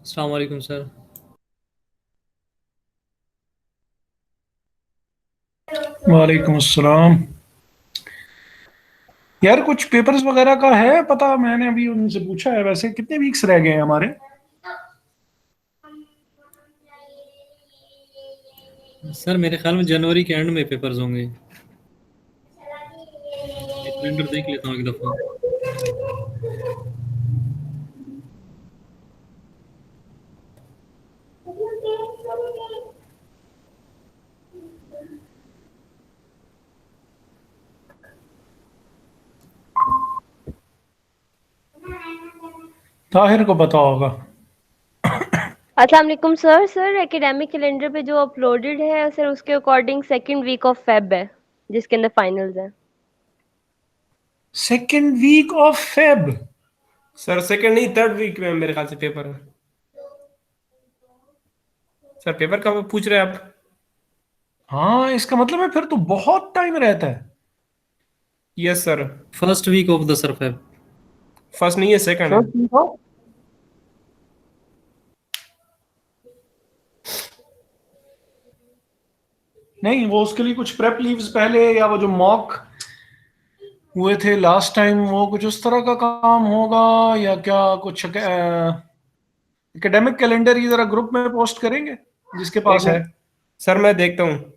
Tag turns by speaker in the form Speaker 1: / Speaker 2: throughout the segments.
Speaker 1: अस्सलाम वालेकुम सर।
Speaker 2: वालेकुम अस्सलाम। यार कुछ पेपर्स वगैरह का है पता? मैंने अभी उनसे पूछा है, वैसे कितने वीक्स रह गए हैं हमारे?
Speaker 1: सर मेरे ख्याल में जनवरी के एंड में पेपर्स होंगे। एक कैलेंडर देख लेता हूँ एक दफ़ा।
Speaker 2: ताहिर को पता होगा।
Speaker 3: अस्सलाम वालेकुम सर। एकेडमिक कैलेंडर पे जो अपलोडेड है सर उसके according second week of Feb है जिसके अंदर फाइनल्स है।
Speaker 2: Second week of Feb?
Speaker 4: Sir second नहीं, थर्ड वीक में मेरे ख्याल से पेपर है। सर पेपर कब पूछ रहे हैं आप?
Speaker 2: हाँ, इसका मतलब है फिर तो बहुत टाइम रहता है।
Speaker 4: Yes sir.
Speaker 1: First week of the sir Feb.
Speaker 4: First नहीं है, सेकंड है।
Speaker 2: First week of? नहीं, वो उसके लिए कुछ प्रेप लीव्स पहले, या वो जो मॉक हुए थे लास्ट टाइम, वो कुछ उस तरह का काम होगा या क्या? कुछ एकेडमिक कैलेंडर ही जरा ग्रुप में पोस्ट करेंगे जिसके
Speaker 4: एक
Speaker 2: पास है।
Speaker 4: मिनट सर, मैं देखता हूँ।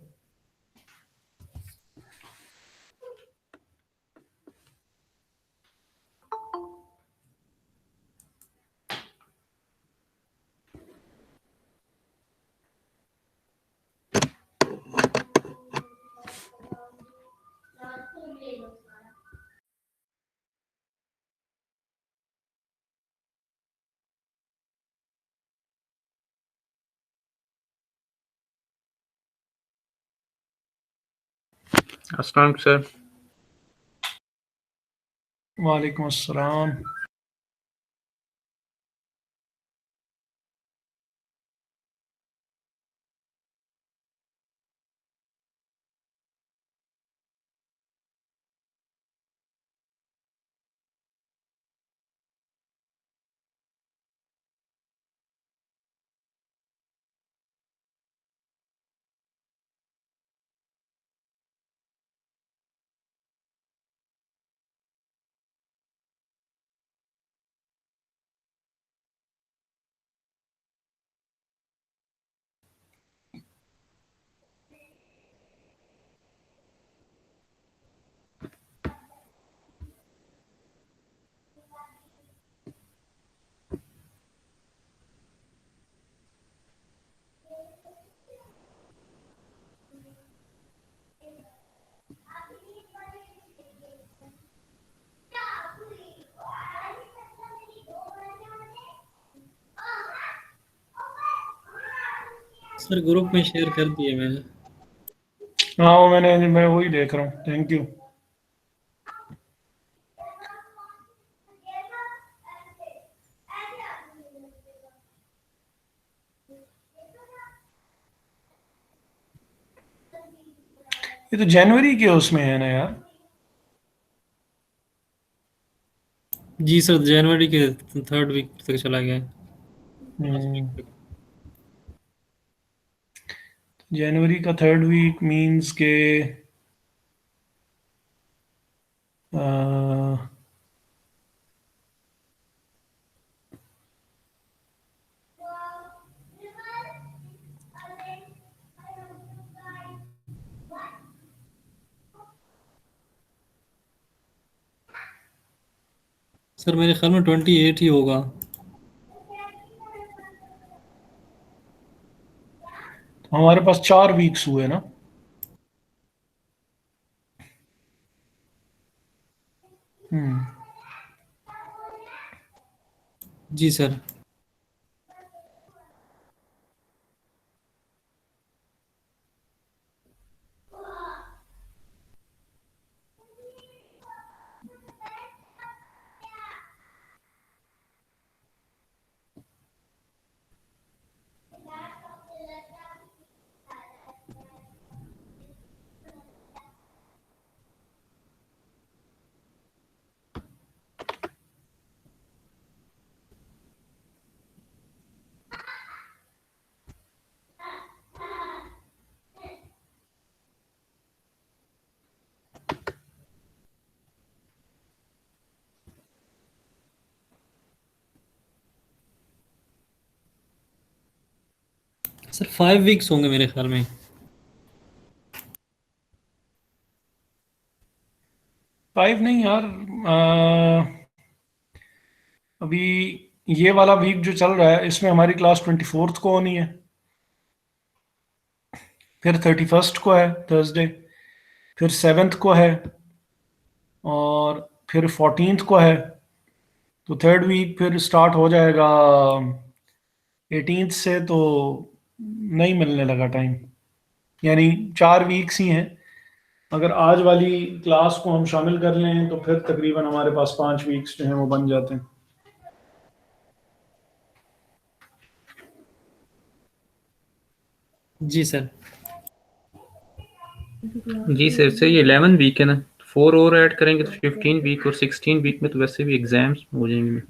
Speaker 4: अस्सलाम सर।
Speaker 2: वालेकुम अस्सलाम।
Speaker 1: सर ग्रुप में शेयर कर दिए मैंने।
Speaker 2: हाँ, वो मैं वही देख रहा हूँ। Thank you. ये तो जनवरी के उसमें है ना यार?
Speaker 1: जी सर, जनवरी के थर्ड वीक तक चला गया है। लास्ट वीक
Speaker 2: हम्म,
Speaker 1: तक।
Speaker 2: जनवरी का थर्ड वीक मींस के अ,
Speaker 1: सर मेरे ख्याल में 28 ही होगा।
Speaker 2: हमारे पास 4 वीक्स हुए ना। हम्म।
Speaker 1: जी सर। सर 5 वीक्स होंगे मेरे ख्याल में।
Speaker 2: 5 नहीं यार, अभी ये वाला वीक जो चल रहा है इसमें हमारी क्लास 24th को होनी है, फिर 31st को है थर्सडे, फिर 7th को है, और फिर 14th को है। तो थर्ड वीक फिर स्टार्ट हो जाएगा 18th से, तो नहीं मिलने लगा टाइम। यानी 4 वीक्स ही हैं। अगर आज वाली क्लास को हम शामिल कर लें तो फिर तकरीबन हमारे पास 5 वीक्स जो हैं वो बन जाते हैं।
Speaker 1: जी सर।
Speaker 5: जी सर, से ये 11 वीक है ना, 4 और ऐड करेंगे तो 15 वीक, और 16 वीक में तो वैसे भी एग्जाम्स हो जाएंगे।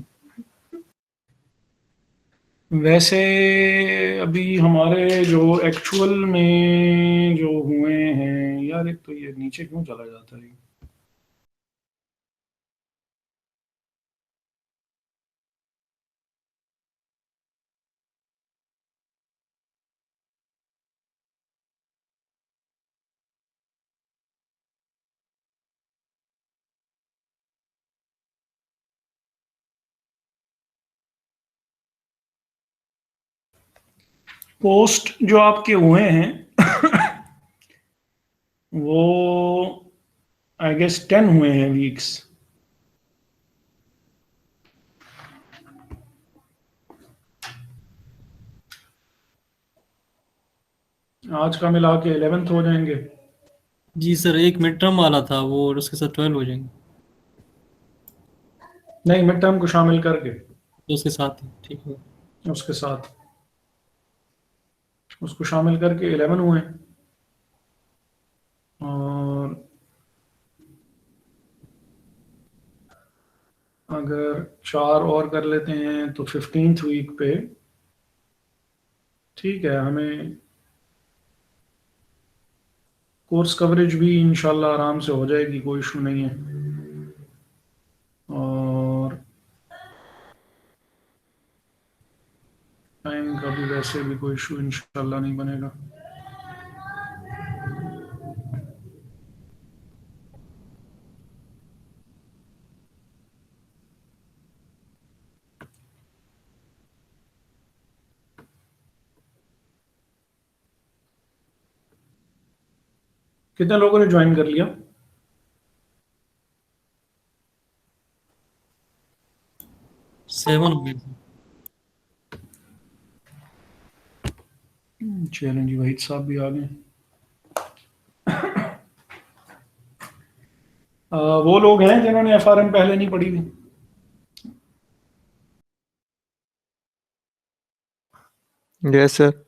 Speaker 2: वैसे अभी हमारे जो एक्चुअल में जो हुए हैं यार, एक तो ये नीचे क्यों चला जाता है? पोस्ट जो आपके हुए हैं वो आई गेस 10 हुए हैं वीक्स। आज का मिला के 11th हो जाएंगे।
Speaker 1: जी सर, एक मिड टर्म वाला था वो, और उसके साथ 12 हो जाएंगे।
Speaker 2: नहीं, मिड टर्म को शामिल करके
Speaker 1: तो उसके साथ ही ठीक है।
Speaker 2: उसके साथ उसको शामिल करके 11 हुए। और अगर 4 और कर लेते हैं तो 15th वीक पे ठीक है, हमें कोर्स कवरेज भी इंशाल्लाह आराम से हो जाएगी, कोई इशू नहीं है। और टाइम का भी वैसे भी कोई इशू इंशाल्लाह नहीं बनेगा। कितने लोगों ने ज्वाइन कर लिया?
Speaker 1: 7 हो गए सर।
Speaker 2: चैलेंज जी, वहीद साहब भी आ गए। वो लोग हैं जिन्होंने एफआरएम पहले नहीं पढ़ी थी?
Speaker 6: Yes sir.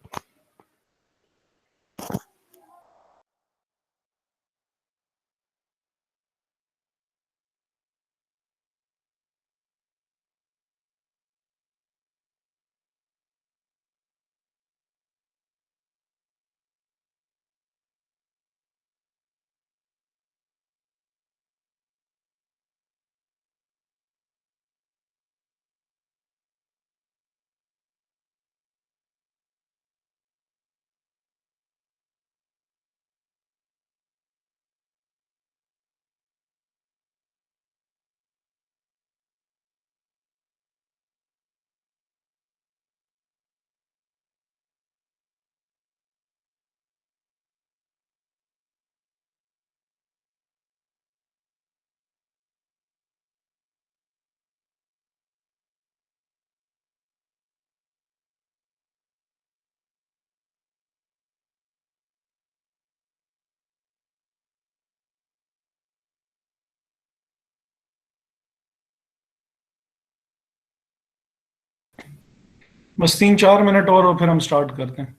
Speaker 2: बस 3-4 मिनट और फिर हम स्टार्ट करते हैं।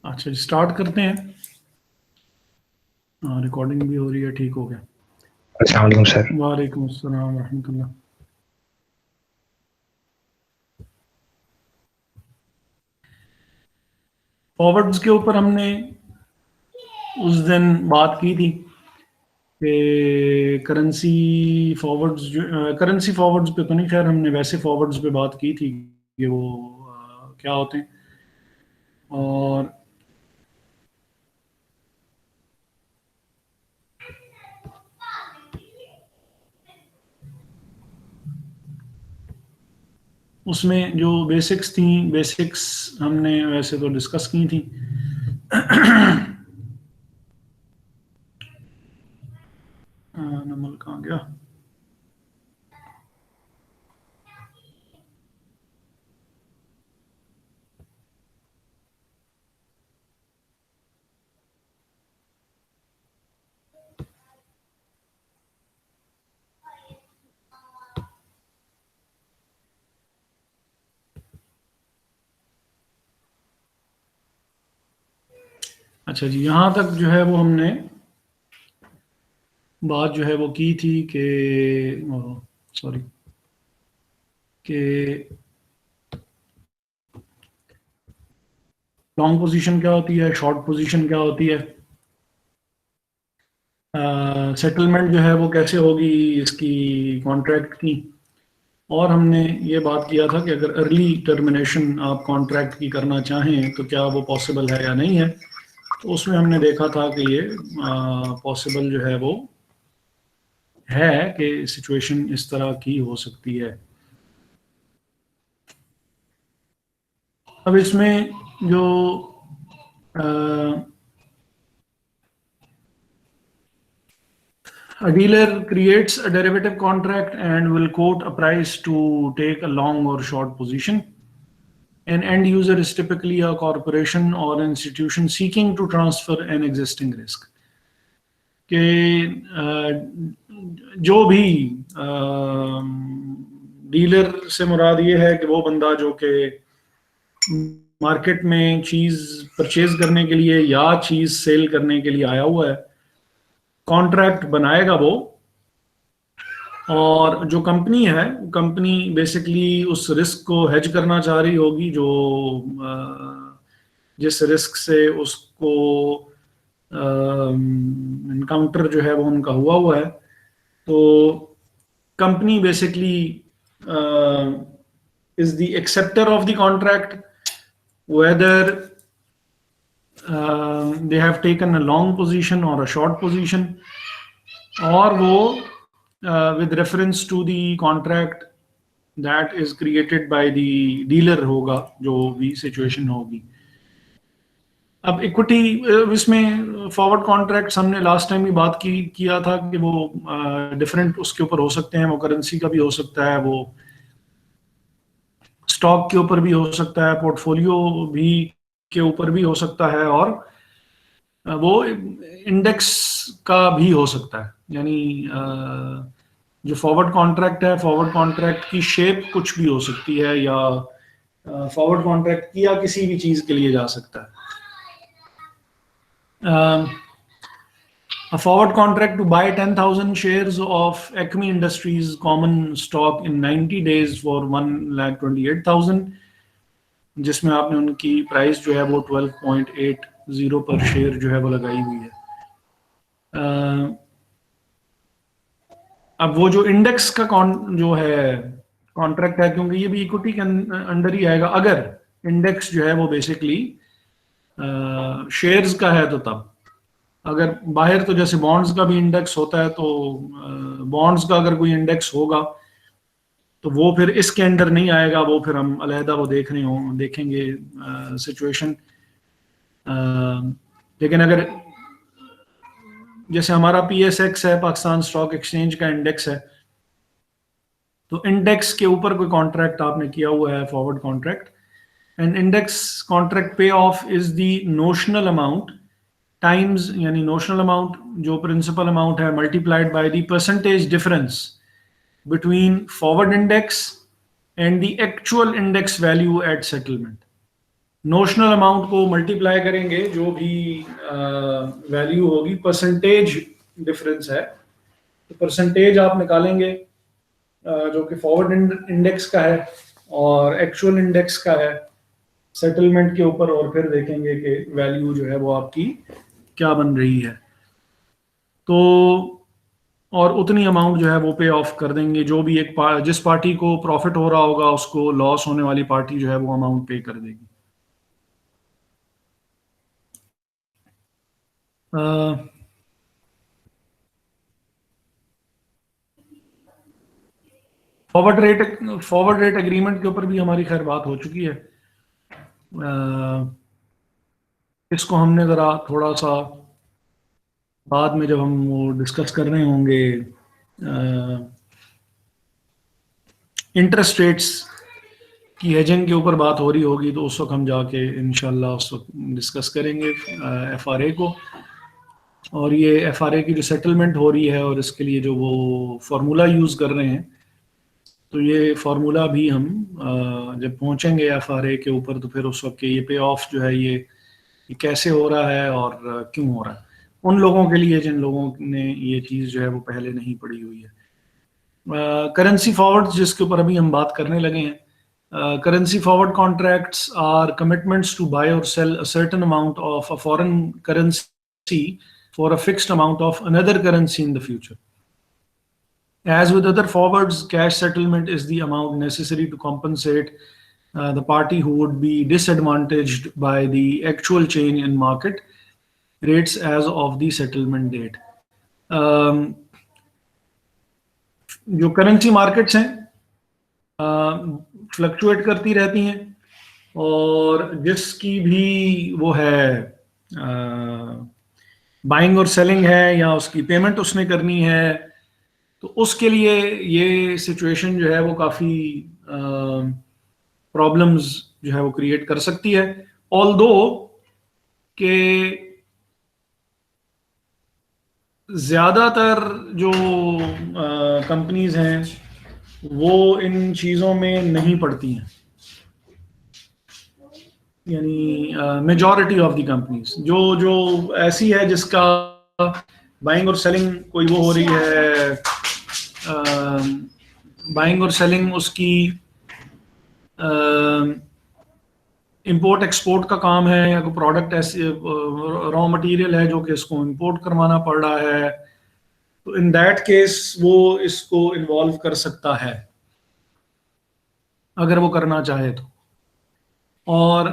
Speaker 2: अच्छा जी, स्टार्ट करते हैं। हाँ, रिकॉर्डिंग भी हो रही है, ठीक हो गया।
Speaker 7: अस्सलाम वालेकुम सर।
Speaker 2: वालेकुम अस्सलाम रहमतुल्लाह। फॉरवर्ड्स के ऊपर हमने उस दिन बात की थी कि करेंसी फॉरवर्ड्स पे तो नहीं, खैर हमने वैसे फॉरवर्ड्स पे बात की थी कि वो क्या होते हैं। और उसमें जो बेसिक्स हमने वैसे तो डिस्कस की थी। नंबर कहाँ गया? अच्छा जी, यहाँ तक जो है वो हमने बात जो है वो की थी कि सॉरी कि लॉन्ग पोजीशन क्या होती है, शॉर्ट पोजीशन क्या होती है, सेटलमेंट जो है वो कैसे होगी इसकी कॉन्ट्रैक्ट की। और हमने ये बात किया था कि अगर अर्ली टर्मिनेशन आप कॉन्ट्रैक्ट की करना चाहें तो क्या वो पॉसिबल है या नहीं है। तो उसमें हमने देखा था कि ये पॉसिबल जो है वो है कि सिचुएशन इस तरह की हो सकती है। अब इसमें जो a dealer creates a derivative contract and will quote a price to take a long or short position. An end user is typically a corporation or an institution seeking to transfer an existing risk. कि जो भी dealer से मुराद ये है कि वो बंदा जो कि मार्केट में चीज परचेज करने के लिए या चीज सेल करने के लिए आया हुआ है, कॉन्ट्रैक्ट बनाएगा वो। और जो कंपनी है, कंपनी बेसिकली उस रिस्क को हेज करना चाह रही होगी, जो जिस रिस्क से उसको इनकाउंटर जो है वो उनका हुआ है। तो company basically is the acceptor of the contract, whether they have taken a long position or a short position, और वो with reference to the contract that is created by the dealer होगा, जो भी सिचुएशन होगी। अब equity इसमें forward contracts हमने last time भी बात किया था कि वो डिफरेंट उसके ऊपर हो सकते हैं। वो करेंसी का भी हो सकता है, वो स्टॉक के ऊपर भी हो सकता है, पोर्टफोलियो भी के ऊपर भी हो सकता है, और वो इंडेक्स का भी हो सकता है। यानी जो फॉरवर्ड कॉन्ट्रैक्ट है, फॉरवर्ड कॉन्ट्रैक्ट की शेप कुछ भी हो सकती है, या फॉरवर्ड कॉन्ट्रैक्ट किया किसी भी चीज के लिए जा सकता है। A forward contract to buy 10,000 shares of Acme Industries common stock in 90 days for 1,28,000, जिसमें आपने उनकी प्राइस जो है वो 12.80 पर शेयर जो है वो लगाई हुई है। अब वो जो इंडेक्स का जो है कॉन्ट्रैक्ट है, क्योंकि ये भी इक्विटी के अंडर ही आएगा। अगर इंडेक्स जो है वो बेसिकली शेयर्स का है, तो तब अगर बाहर तो जैसे बॉन्ड्स का भी इंडेक्स होता है, तो बॉन्ड्स का अगर कोई इंडेक्स होगा तो वो फिर इसके अंडर नहीं आएगा, वो फिर हम अलहदा वो देखेंगे सिचुएशन। लेकिन अगर जैसे हमारा PSX है, पाकिस्तान स्टॉक एक्सचेंज का इंडेक्स है, तो इंडेक्स के ऊपर कोई कॉन्ट्रैक्ट आपने किया हुआ है, forward contract, and index contract payoff is the notional amount times, यानी नोशनल अमाउंट जो प्रिंसिपल अमाउंट है, multiplied by the percentage difference between forward index and the actual index value at settlement. Notional amount को multiply करेंगे, जो भी value होगी, percentage difference है, तो परसेंटेज आप निकालेंगे जो कि फॉरवर्ड इंडेक्स का है और एक्चुअल इंडेक्स का है सेटलमेंट के ऊपर, और फिर देखेंगे कि वैल्यू जो है वो आपकी क्या बन रही है। तो और उतनी अमाउंट जो है वो पे ऑफ कर देंगे, जो भी जिस पार्टी को प्रॉफिट हो रहा होगा उसको लॉस होने वाली पार्टी जो है वो अमाउंट पे कर देगी। फॉरवर्ड रेट एग्रीमेंट के ऊपर भी हमारी खैर बात हो चुकी है। इसको हमने ज़रा थोड़ा सा बाद में जब हम वो डिस्कस कर रहे होंगे, इंटरेस्ट रेट्स की हेजिंग के ऊपर बात हो रही होगी, तो उस वक्त हम जाके इंशाल्लाह उस वक्त डिस्कस करेंगे एफआरए को। और ये एफआरए की जो सेटलमेंट हो रही है और इसके लिए जो वो फार्मूला यूज़ कर रहे हैं, तो ये फार्मूला भी हम जब पहुंचेंगे एफआरए के ऊपर, तो फिर उस वक्त ये पे ऑफ जो है ये कैसे हो रहा है और क्यों हो रहा है, उन लोगों के लिए जिन लोगों ने ये चीज़ जो है वो पहले नहीं पढ़ी हुई है। करेंसी फॉरवर्ड जिसके ऊपर अभी हम बात करने लगे हैं, currency forward contracts are commitments to buy or sell a certain amount of a foreign currency for a fixed amount of another currency in the future. As with other forwards, cash settlement is the amount necessary to compensate the party who would be disadvantaged by the actual change in market rates as of the settlement date. जो currency markets हैं fluctuate करती रहती हैं, और जिसकी भी वो है बाइंग और सेलिंग है या उसकी पेमेंट उसने करनी है, तो उसके लिए ये सिचुएशन जो है वो काफ़ी प्रॉब्लम्स जो है वो क्रिएट कर सकती है। ऑल्दो के ज़्यादातर जो कंपनीज हैं वो इन चीज़ों में नहीं पड़ती हैं, यानी मेजॉरिटी ऑफ द कंपनीज जो ऐसी है जिसका बाइंग और सेलिंग कोई वो हो रही है, बाइंग और सेलिंग उसकी इंपोर्ट एक्सपोर्ट का काम है, या कोई प्रोडक्ट ऐसे रॉ मटेरियल है जो कि इसको इंपोर्ट करवाना पड़ रहा है, तो इन दैट केस वो इसको इन्वॉल्व कर सकता है अगर वो करना चाहे तो। और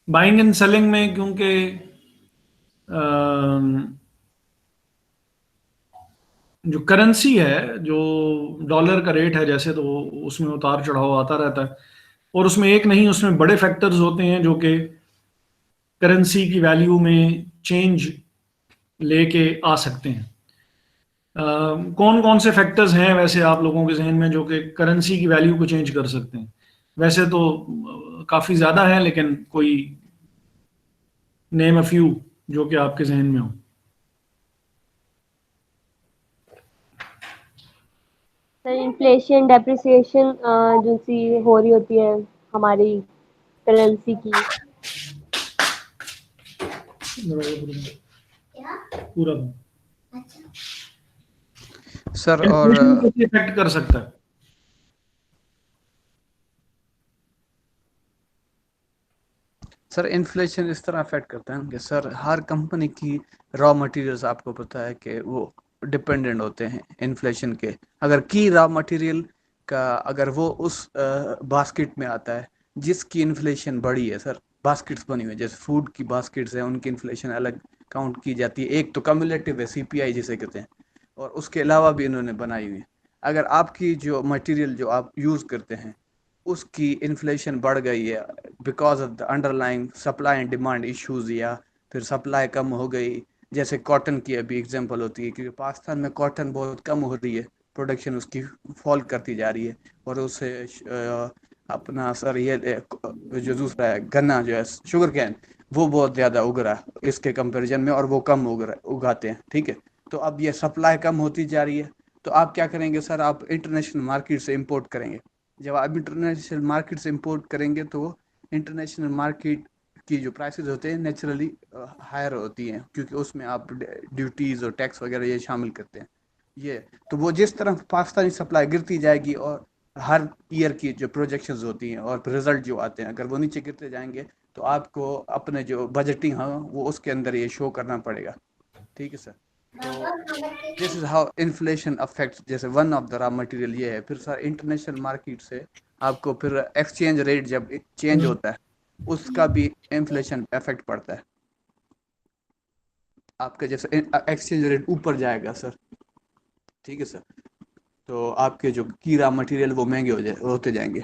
Speaker 2: बाइंग एंड सेलिंग में क्योंकि जो करेंसी है, जो डॉलर का रेट है जैसे, तो उसमें उतार चढ़ाव आता रहता है, और उसमें एक नहीं, उसमें बड़े फैक्टर्स होते हैं जो कि करेंसी की वैल्यू में चेंज लेके आ सकते हैं। कौन कौन से फैक्टर्स हैं वैसे आप लोगों के जहन में जो कि करेंसी की वैल्यू को चेंज कर सकते हैं? वैसे तो काफ़ी ज़्यादा है, लेकिन कोई नेम अ फ्यू जो कि आपके जहन में हो।
Speaker 3: सर इन्फ्लेशन, डेप्रिसिएशन जो सी हो रही होती है हमारी करेंसी की।
Speaker 2: पूरा
Speaker 6: सर और
Speaker 2: इफेक्ट कर सकता है।
Speaker 6: सर इन्फ्लेशन इस तरह अफेक्ट करता है कि सर हर कंपनी की रॉ मटेरियल्स आपको पता है कि वो डिपेंडेंट होते हैं इन्फ्लेशन के। अगर की रॉ मटेरियल का अगर वो उस बास्केट में आता है जिसकी इन्फ्लेशन बढ़ी है, सर बास्केट्स बनी हुई है, जैसे फूड की बास्केट्स हैं, उनकी इन्फ्लेशन अलग काउंट की जाती है। एक तो कम्युलेटिव है, सीपीआई जिसे कहते हैं, और उसके अलावा भी इन्होंने बनाई हुई है। अगर आपकी जो मटेरियल जो आप यूज़ करते हैं उसकी इन्फ्लेशन बढ़ गई है because of the underlying supply and demand issues, या फिर सप्लाई कम हो गई, जैसे कॉटन की अभी एग्जांपल होती है, क्योंकि पाकिस्तान में कॉटन बहुत कम हो रही है, प्रोडक्शन उसकी फॉल करती जा रही है, और उससे अपना सर ये जो दूसरा है गन्ना जो है शुगर कैन, वो बहुत ज़्यादा उग रहा है इसके कंपैरिजन में, और वो कम उगाते हैं। ठीक है, तो अब ये सप्लाई कम होती जा रही है, तो आप क्या करेंगे सर, आप इंटरनेशनल मार्केट से इंपोर्ट करेंगे। जब आप इंटरनेशनल मार्केट से इंपोर्ट करेंगे तो इंटरनेशनल मार्केट की जो प्राइसेस होते हैं नेचुरली हायर होती हैं, क्योंकि उसमें आप ड्यूटीज और टैक्स वगैरह ये शामिल करते हैं। ये तो वो जिस तरह पाकिस्तानी सप्लाई गिरती जाएगी और हर ईयर की जो प्रोजेक्शंस होती हैं और रिजल्ट जो आते हैं, अगर वो नीचे गिरते जाएंगे तो आपको अपने जो बजटिंग है वो उसके अंदर ये शो करना पड़ेगा। ठीक है सर। तो this is how inflation affects, जैसे one of the raw material ये है। फिर सर इंटरनेशनल मार्केट से आपको फिर एक्सचेंज रेट जब चेंज होता है उसका भी इन्फ्लेशन इफेक्ट पड़ता है। आपका जैसे एक्सचेंज रेट ऊपर जाएगा सर, ठीक है सर, तो आपके जो की रॉ मटेरियल वो महंगे होते जाएंगे।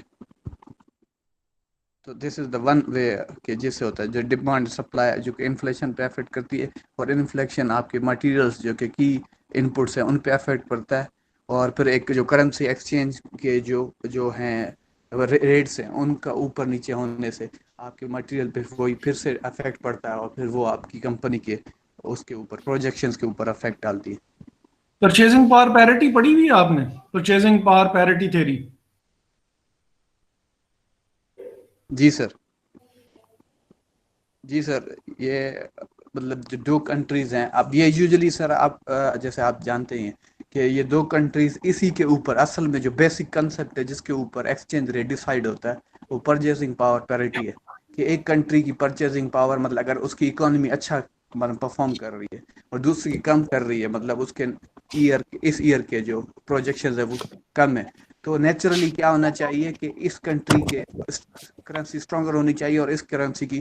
Speaker 6: तो this is the one way कि जिससे होता है जो डिमांड सप्लाई जो कि इन्फ्लेशन पे अफेक्ट करती है, और इन्फ्लेशन आपके मटेरियल्स जो कि की इनपुट्स हैं उन पे अफेक्ट पड़ता है। और फिर एक जो करेंसी एक्सचेंज के जो हैं रेट्स हैं उनका ऊपर नीचे होने से आपके मटेरियल पे वही फिर से अफेक्ट पड़ता है, और फिर वो आपकी कंपनी के उसके ऊपर प्रोजेक्शंस के ऊपर अफेक्ट डालती है।
Speaker 2: परचेजिंग पावर पैरिटी पढ़ी हुई है आपने? Purchasing power parity theory.
Speaker 6: जी सर। जी सर, ये मतलब जो दो कंट्रीज हैं, अब ये यूजुअली सर आप जैसे आप जानते हैं कि ये दो कंट्रीज इसी के ऊपर असल में जो बेसिक कंसेप्ट है जिसके ऊपर एक्सचेंज रेट डिसाइड होता है वो परचेजिंग पावर पैरिटी है। कि एक कंट्री की परचेजिंग पावर मतलब अगर उसकी इकोनॉमी अच्छा मतलब परफॉर्म कर रही है और दूसरी की कम कर रही है, मतलब उसके इस ईयर के जो प्रोजेक्शंस है वो कम है, तो नेचुरली क्या होना चाहिए कि इस कंट्री के करेंसी स्ट्रॉन्गर होनी चाहिए और इस करेंसी की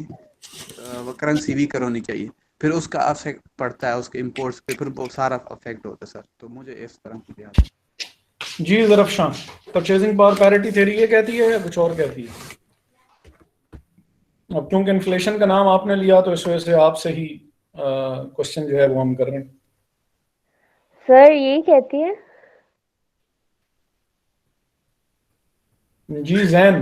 Speaker 6: करेंसी वीकर होनी चाहिए। फिर उसका अफेक्ट पड़ता है उसके इंपोर्ट्स पे, फिर वो सारा अफेक्ट होता है सर। तो मुझे इस तरह की ध्यान।
Speaker 2: जी Zarafshan, purchasing power parity theory ये कहती है या कुछ और कहती है? अब क्योंकि इन्फ्लेशन का नाम आपने लिया तो इस वजह से आपसे ही क्वेश्चन जो है वो हम कर रहे हैं।
Speaker 3: सर यही कहती है।
Speaker 2: जी जैन।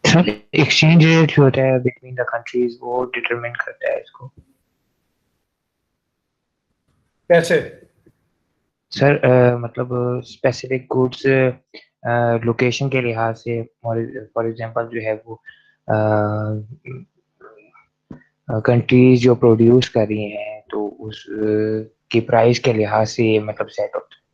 Speaker 7: सर एक्सचेंज रेट जो होता है बिटवीन द कंट्रीज वो डिटरमिन करता है इसको।
Speaker 2: कैसे?
Speaker 7: सर मतलब स्पेसिफिक गुड्स लोकेशन के लिहाज से फॉर एग्जांपल जो है वो कंट्रीज जो प्रोड्यूस कर रही हैं तो उस की प्राइस के लिहाज से ये मतलब सेट होता है।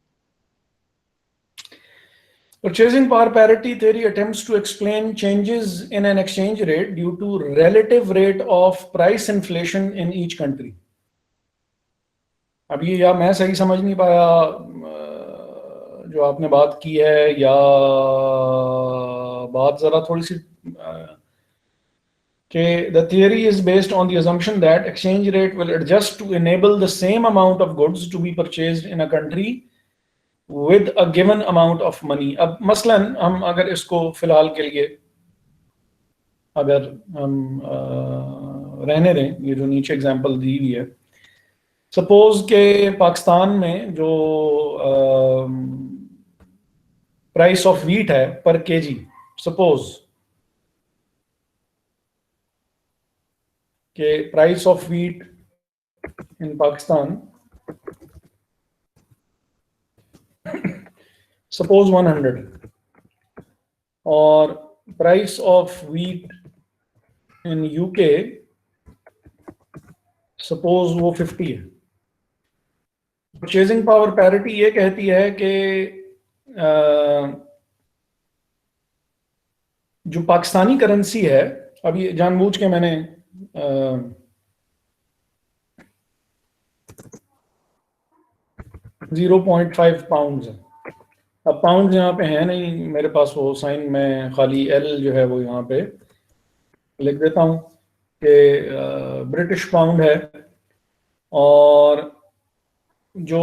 Speaker 2: Purchasing power parity theory attempts to explain changes in an exchange rate due to relative rate of price inflation in each country. अब ये या मैं सही समझ नहीं पाया जो आपने बात की है, या बात जरा थोड़ी सी कि the theory is based on the assumption that exchange rate will adjust to enable the same amount of goods to be purchased in a country with a given amount of money. अब मसलन हम अगर इसको फिलहाल के लिए अगर हम रहने दें, ये जो नीचे एग्जांपल दी हुई है, सपोज के पाकिस्तान में जो प्राइस ऑफ व्हीट है पर केजी, सपोज के price of wheat in Pakistan suppose 100 और price of wheat in UK suppose वो 50 है। परचेजिंग पावर पैरिटी ये कहती है कि जो पाकिस्तानी करेंसी है, अब ये जानबूझ के मैंने 0.5 पाउंड है। अब पाउंड यहाँ पे है नहीं मेरे पास वो साइन, मैं खाली एल जो है वो यहाँ पे लिख देता हूँ कि ब्रिटिश पाउंड है। और जो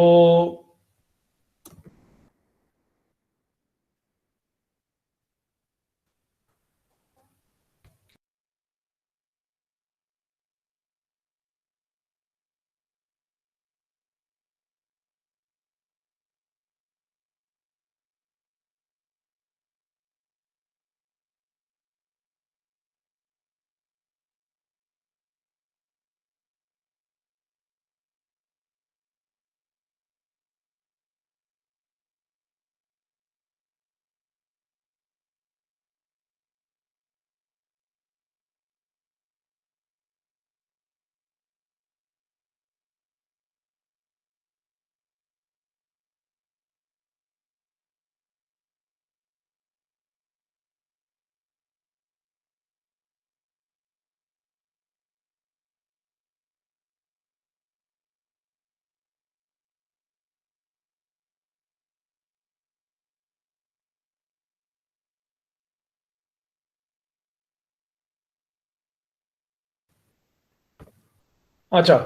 Speaker 2: अच्छा,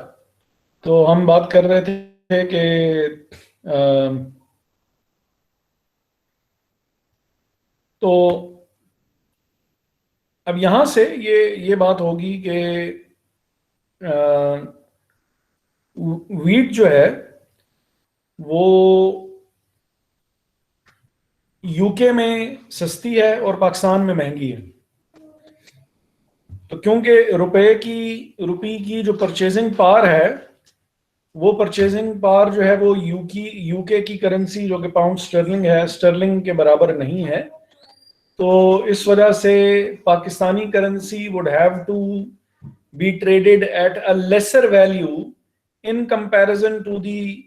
Speaker 2: तो हम बात कर रहे थे कि तो अब यहां से ये बात होगी कि वीट जो है वो यूके में सस्ती है और पाकिस्तान में महंगी है। तो क्योंकि रुपी की जो परचेजिंग पावर है, वो परचेजिंग पावर जो है वो यूके की करेंसी जो कि पाउंड स्टर्लिंग है, स्टर्लिंग के बराबर नहीं है। तो इस वजह से Pakistani currency would have to be traded at a lesser value in comparison to the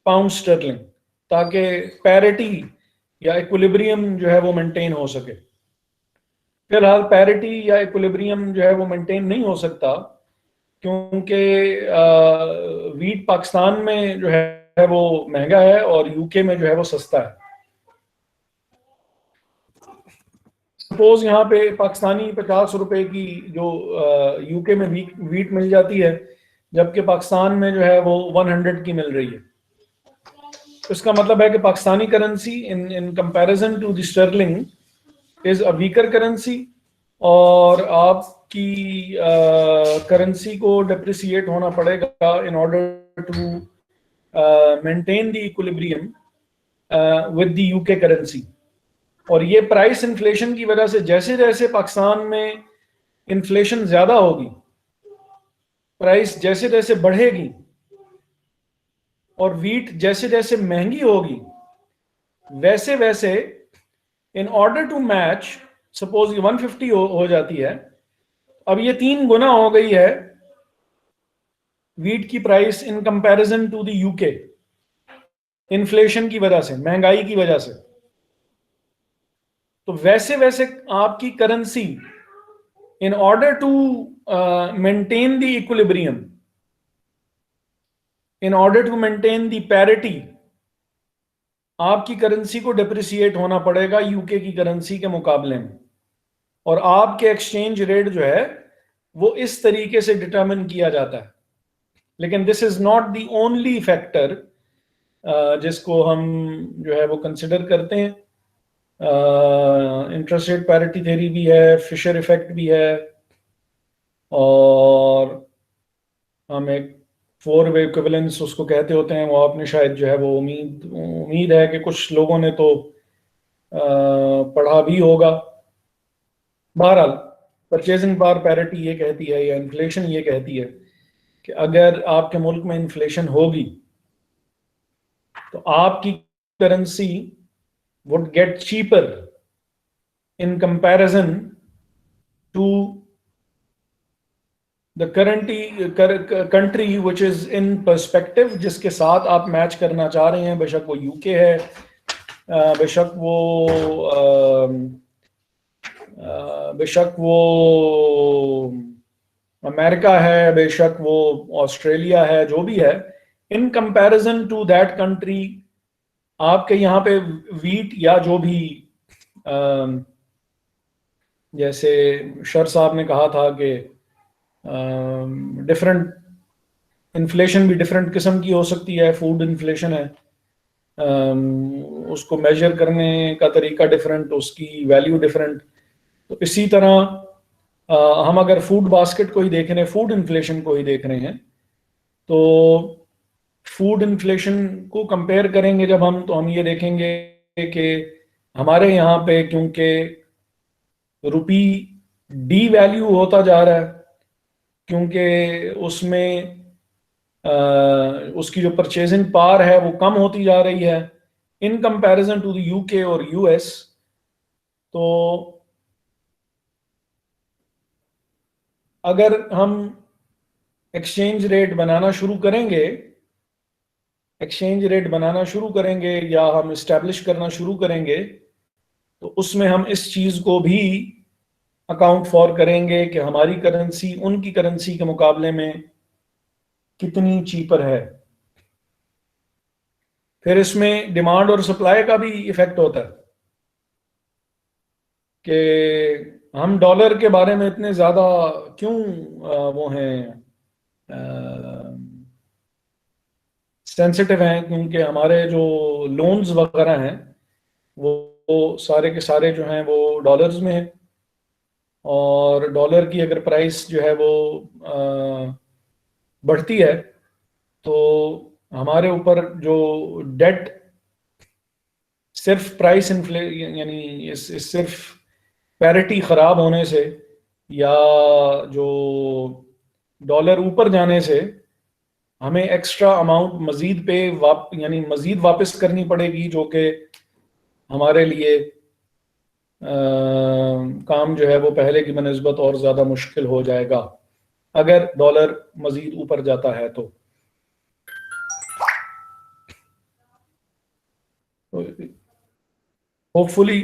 Speaker 2: pound sterling, ताकि पैरिटी या इक्विलिब्रियम जो है वो मेंटेन हो सके। फिलहाल पैरिटी या इक्विलिब्रियम जो है वो मेंटेन नहीं हो सकता, क्योंकि वीट पाकिस्तान में जो है वो महंगा है और यूके में जो है वो सस्ता है। सपोज यहाँ पे पाकिस्तानी 50 रुपए की जो यूके में वीट मिल जाती है, जबकि पाकिस्तान में जो है वो 100 की मिल रही है। तो इसका मतलब है कि Pakistani currency in comparison to the sterling is a weaker currency, और आपकी करेंसी को डेप्रिसिएट होना पड़ेगा in order to maintain the equilibrium with the UK currency. और ये प्राइस इन्फ्लेशन की वजह से जैसे जैसे पाकिस्तान में इन्फ्लेशन ज्यादा होगी, प्राइस जैसे जैसे बढ़ेगी और वीट जैसे जैसे महंगी होगी, वैसे वैसे in order to match, suppose ये 150 हो जाती है, अब ये 3 गुना हो गई है वीट की price in comparison to the UK, inflation की वजह से, महंगाई की वजह से। तो वैसे वैसे आपकी currency in order to maintain the equilibrium, in order to maintain the parity, आपकी करेंसी को डिप्रिसिएट होना पड़ेगा यूके की करेंसी के मुकाबले में। और आपके एक्सचेंज रेट जो है वो इस तरीके से डिटरमिन किया जाता है। लेकिन this is not the only factor जिसको हम जो है वो कंसिडर करते हैं। इंटरेस्ट रेट पैरिटी थ्योरी भी है, फिशर इफेक्ट भी है, और हम एक 4 वे इक्विवेलेंस उसको कहते होते हैं। वो आपने शायद जो है वो उम्मीद है कि कुछ लोगों ने तो पढ़ा भी होगा। बहरहाल परचेजिंग पावर पैरिटी ये कहती है, या इन्फ्लेशन ये कहती है कि अगर आपके मुल्क में इन्फ्लेशन होगी तो आपकी currency would get cheaper in comparison to the country which is in perspective, जिसके साथ आप मैच करना चाह रहे हैं, बेशक वो यूके है, बेशक वो अमेरिका है, बेशक वो ऑस्ट्रेलिया है, जो भी है, in comparison to that country आपके यहाँ पे वीट या जो भी जैसे शर साहब ने कहा था कि डिफरेंट इन्फ्लेशन भी डिफरेंट किस्म की हो सकती है। फूड इन्फ्लेशन है, उसको मेजर करने का तरीका डिफरेंट, उसकी वैल्यू डिफरेंट। तो इसी तरह हम अगर फूड बास्केट को ही देख रहे हैं, फूड इन्फ्लेशन को ही देख रहे हैं, तो फूड इन्फ्लेशन को कंपेयर करेंगे जब हम, तो हम ये देखेंगे कि हमारे यहाँ पे क्योंकि रुपी डी वैल्यू होता जा रहा है, क्योंकि उसमें उसकी जो परचेजिंग पावर है वो कम होती जा रही है in comparison to the UK और यूएस। तो अगर हम एक्सचेंज रेट बनाना शुरू करेंगे या हम इस्टेब्लिश करना शुरू करेंगे, तो उसमें हम इस चीज को भी अकाउंट फॉर करेंगे कि हमारी करेंसी उनकी करेंसी के मुकाबले में कितनी चीपर है। फिर इसमें डिमांड और सप्लाई का भी इफेक्ट होता है कि हम डॉलर के बारे में इतने ज्यादा क्यों वो हैं सेंसिटिव हैं, क्योंकि हमारे जो लोन्स वगैरह हैं वो सारे के सारे जो हैं वो डॉलर्स में हैं, और डॉलर की अगर प्राइस जो है वो बढ़ती है तो हमारे ऊपर जो डेट सिर्फ प्राइस इन्फ्ले यानी इस सिर्फ पैरिटी ख़राब होने से या जो डॉलर ऊपर जाने से हमें एक्स्ट्रा अमाउंट मजीद पे यानी मजीद वापस करनी पड़ेगी, जो कि हमारे लिए काम जो है वो पहले की बनिस्बत और ज़्यादा मुश्किल हो जाएगा अगर डॉलर मजीद ऊपर जाता है तो होपफुली।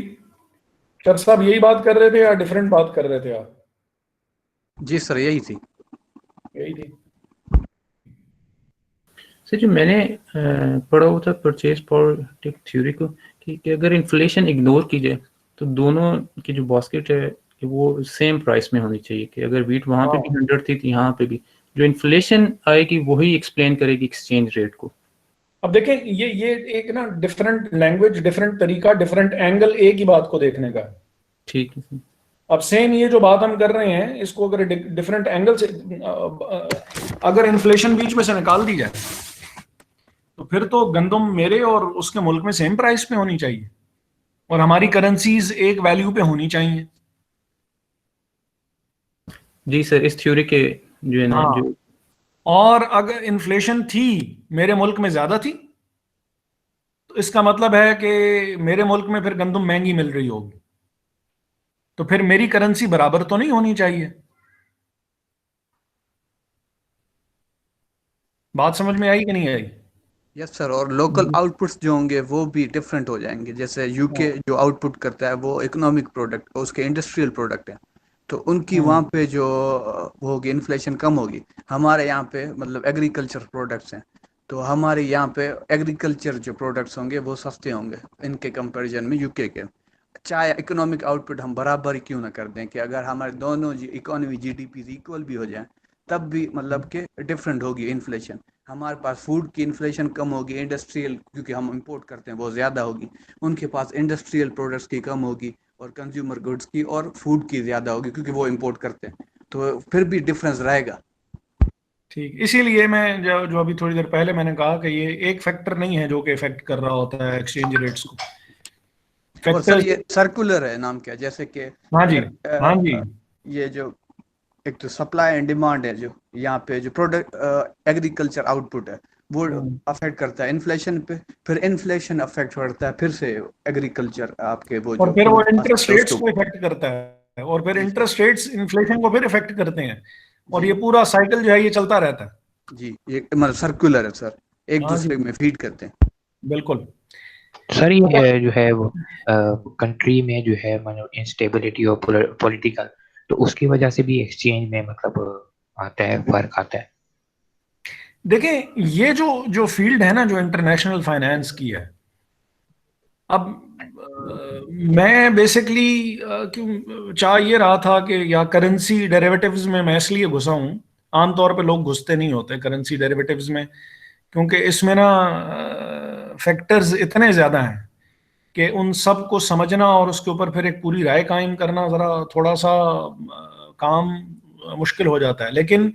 Speaker 2: सर साहब यही बात कर रहे थे या डिफरेंट बात कर रहे थे आप?
Speaker 6: जी सर यही थी।
Speaker 2: यही थी।
Speaker 5: सर जो मैंने पढ़ा हुआ था परचेज पावर थ्योरी को कि अगर इन्फ्लेशन इग्नोर की जाए तो दोनों की जो बास्केट है कि वो सेम प्राइस में होनी चाहिए, कि अगर वीट वहां पे भी 100 थी तो यहाँ पे भी जो इन्फ्लेशन आएगी वही एक्सप्लेन करेगी एक्सचेंज रेट को।
Speaker 2: अब देखें ये एक ना डिफरेंट लैंग्वेज, डिफरेंट तरीका, डिफरेंट एंगल एक ही बात को देखने का।
Speaker 5: ठीक है सर।
Speaker 2: अब सेम ये जो बात हम कर रहे हैं इसको अगर डिफरेंट एंगल से अगर इन्फ्लेशन बीच में से निकाल दी जाए तो फिर तो गंदम मेरे और उसके मुल्क में सेम प्राइस पे होनी चाहिए और हमारी करेंसीज एक वैल्यू पे होनी चाहिए।
Speaker 5: जी सर, इस थ्योरी के जो है ना जो
Speaker 2: और अगर इन्फ्लेशन थी मेरे मुल्क में ज्यादा थी तो इसका मतलब है कि मेरे मुल्क में फिर गंदम महंगी मिल रही होगी, तो फिर मेरी करेंसी बराबर तो नहीं होनी चाहिए। बात समझ में आई कि नहीं आई?
Speaker 6: यस सर, और लोकल आउटपुट्स जो होंगे वो भी डिफरेंट हो जाएंगे। जैसे यूके जो आउटपुट करता है वो इकोनॉमिक प्रोडक्ट, उसके इंडस्ट्रियल प्रोडक्ट है, तो उनकी वहाँ पे जो वो होगी इन्फ्लेशन कम होगी। हमारे यहाँ पे मतलब एग्रीकल्चर प्रोडक्ट्स हैं, तो हमारे यहाँ पे एग्रीकल्चर जो प्रोडक्ट्स होंगे वो सस्ते होंगे इनके कंपैरिजन में यूके के। चाहे इकोनॉमिक आउटपुट हम बराबर ही क्यों ना कर दें, कि अगर हमारे दोनों इकोनॉमी जीडीपी इक्वल भी हो जाए तब भी मतलब कि डिफरेंट होगी इन्फ्लेशन। हमारे पास फूड की इन्फ्लेशन कम होगी, इंडस्ट्रियल क्योंकि हम इंपोर्ट करते हैं वो ज़्यादा होगी, उनके पास इंडस्ट्रियल प्रोडक्ट्स की कम होगी और कंज्यूमर गुड्स की और फूड की ज़्यादा होगी क्योंकि वो इंपोर्ट करते हैं, तो फिर भी डिफरेंस रहेगा।
Speaker 2: ठीक, इसीलिए मैं जो अभी थोड़ी देर पहले मैंने कहा कि ये एक फैक्टर नहीं है जो कि इफेक्ट कर रहा होता है एक्सचेंज रेट्स को।
Speaker 6: और सर ये सर्कुलर है, नाम क्या, जैसे कि
Speaker 2: हाँ जी, हाँ जी,
Speaker 6: ये जो एक तो सप्लाई एंड डिमांड है, जो यहाँ पे जो प्रोडक्ट एग्रीकल्चर आउटपुट है वो अफेक्ट करता है इन्फ्लेशन पे, फिर इन्फ्लेशन अफेक्ट करता है फिर से एग्रीकल्चर आपके वो
Speaker 2: और
Speaker 6: जो
Speaker 2: फिर वो इंटरेस्ट रेट्स को इफेक्ट करता है और फिर इंटरेस्ट रेट्स इन्फ्लेशन को फिर इफेक्ट करते हैं और ये पूरा साइकिल जो है ये चलता रहता है।
Speaker 6: जी, ये मतलब सर्कुलर है सर, एक दूसरे में फीड करते हैं।
Speaker 2: बिल्कुल
Speaker 7: सर, ये जो है वो कंट्री में जो है मतलब इंस्टेबिलिटी और पॉलिटिकल, तो उसकी वजह से भी एक्सचेंज में मतलब आता है, फर्क आता है।
Speaker 2: देखें ये जो फील्ड है ना जो इंटरनेशनल फाइनेंस की है, अब मैं बेसिकली क्यों चाह ये रहा था कि या करेंसी डेरिवेटिव्स में मैं इसलिए घुसा हूँ, आमतौर पे लोग घुसते नहीं होते करेंसी डेरिवेटिव्स में, क्योंकि इसमें ना फैक्टर्स इतने ज़्यादा हैं कि उन सब को समझना और उसके ऊपर फिर एक पूरी राय कायम करना ज़रा थोड़ा सा काम मुश्किल हो जाता है। लेकिन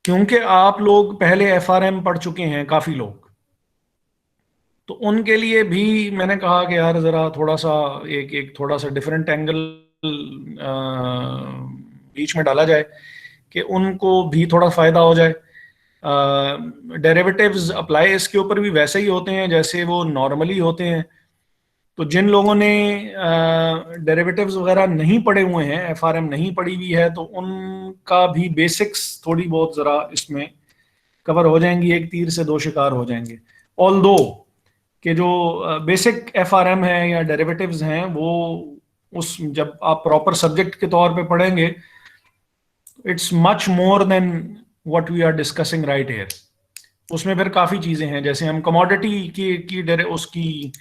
Speaker 2: क्योंकि आप लोग पहले एफआरएम पढ़ चुके हैं काफ़ी लोग, तो उनके लिए भी मैंने कहा कि यार ज़रा थोड़ा सा एक थोड़ा सा डिफरेंट एंगल बीच में डाला जाए कि उनको भी थोड़ा फ़ायदा हो जाए। डेरिवेटिव्स अप्लाई इसके ऊपर भी वैसे ही होते हैं जैसे वो नॉर्मली होते हैं, तो जिन लोगों ने डेरिवेटिव्स वगैरह नहीं पढ़े हुए हैं, एफआरएम नहीं पढ़ी हुई है, तो उनका भी बेसिक्स थोड़ी बहुत ज़रा इसमें कवर हो जाएंगी, एक तीर से दो शिकार हो जाएंगे। ऑल्दो कि जो बेसिक एफआरएम है या डेरिवेटिव्स हैं वो उस जब आप प्रॉपर सब्जेक्ट के तौर पे पढ़ेंगे, it's much more than what we are discussing right here. उसमें फिर काफ़ी चीज़ें हैं, जैसे हम कमोडिटी की उसकी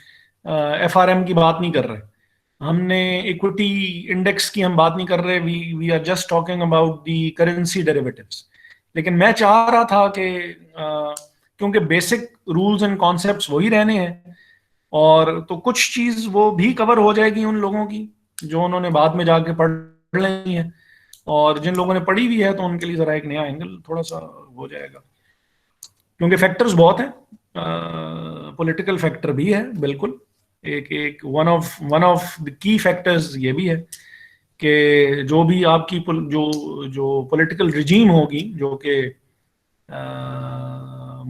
Speaker 2: एफआरएम की बात नहीं कर रहे, हमने इक्विटी इंडेक्स की हम बात नहीं कर रहे, we are just talking about the currency derivatives. लेकिन मैं चाह रहा था कि क्योंकि बेसिक रूल्स एंड कॉन्सेप्ट्स वही रहने हैं, और तो कुछ चीज वो भी कवर हो जाएगी उन लोगों की जो उन्होंने बाद में जाके पढ़ लेनी है, और जिन लोगों ने पढ़ी हुई है तो उनके लिए जरा एक नया एंगल थोड़ा सा हो जाएगा, क्योंकि फैक्टर्स बहुत हैं, पॉलिटिकल फैक्टर भी है बिल्कुल, एक one of the key factors ये भी है कि जो भी आपकी जो पॉलिटिकल रिजीम होगी जो कि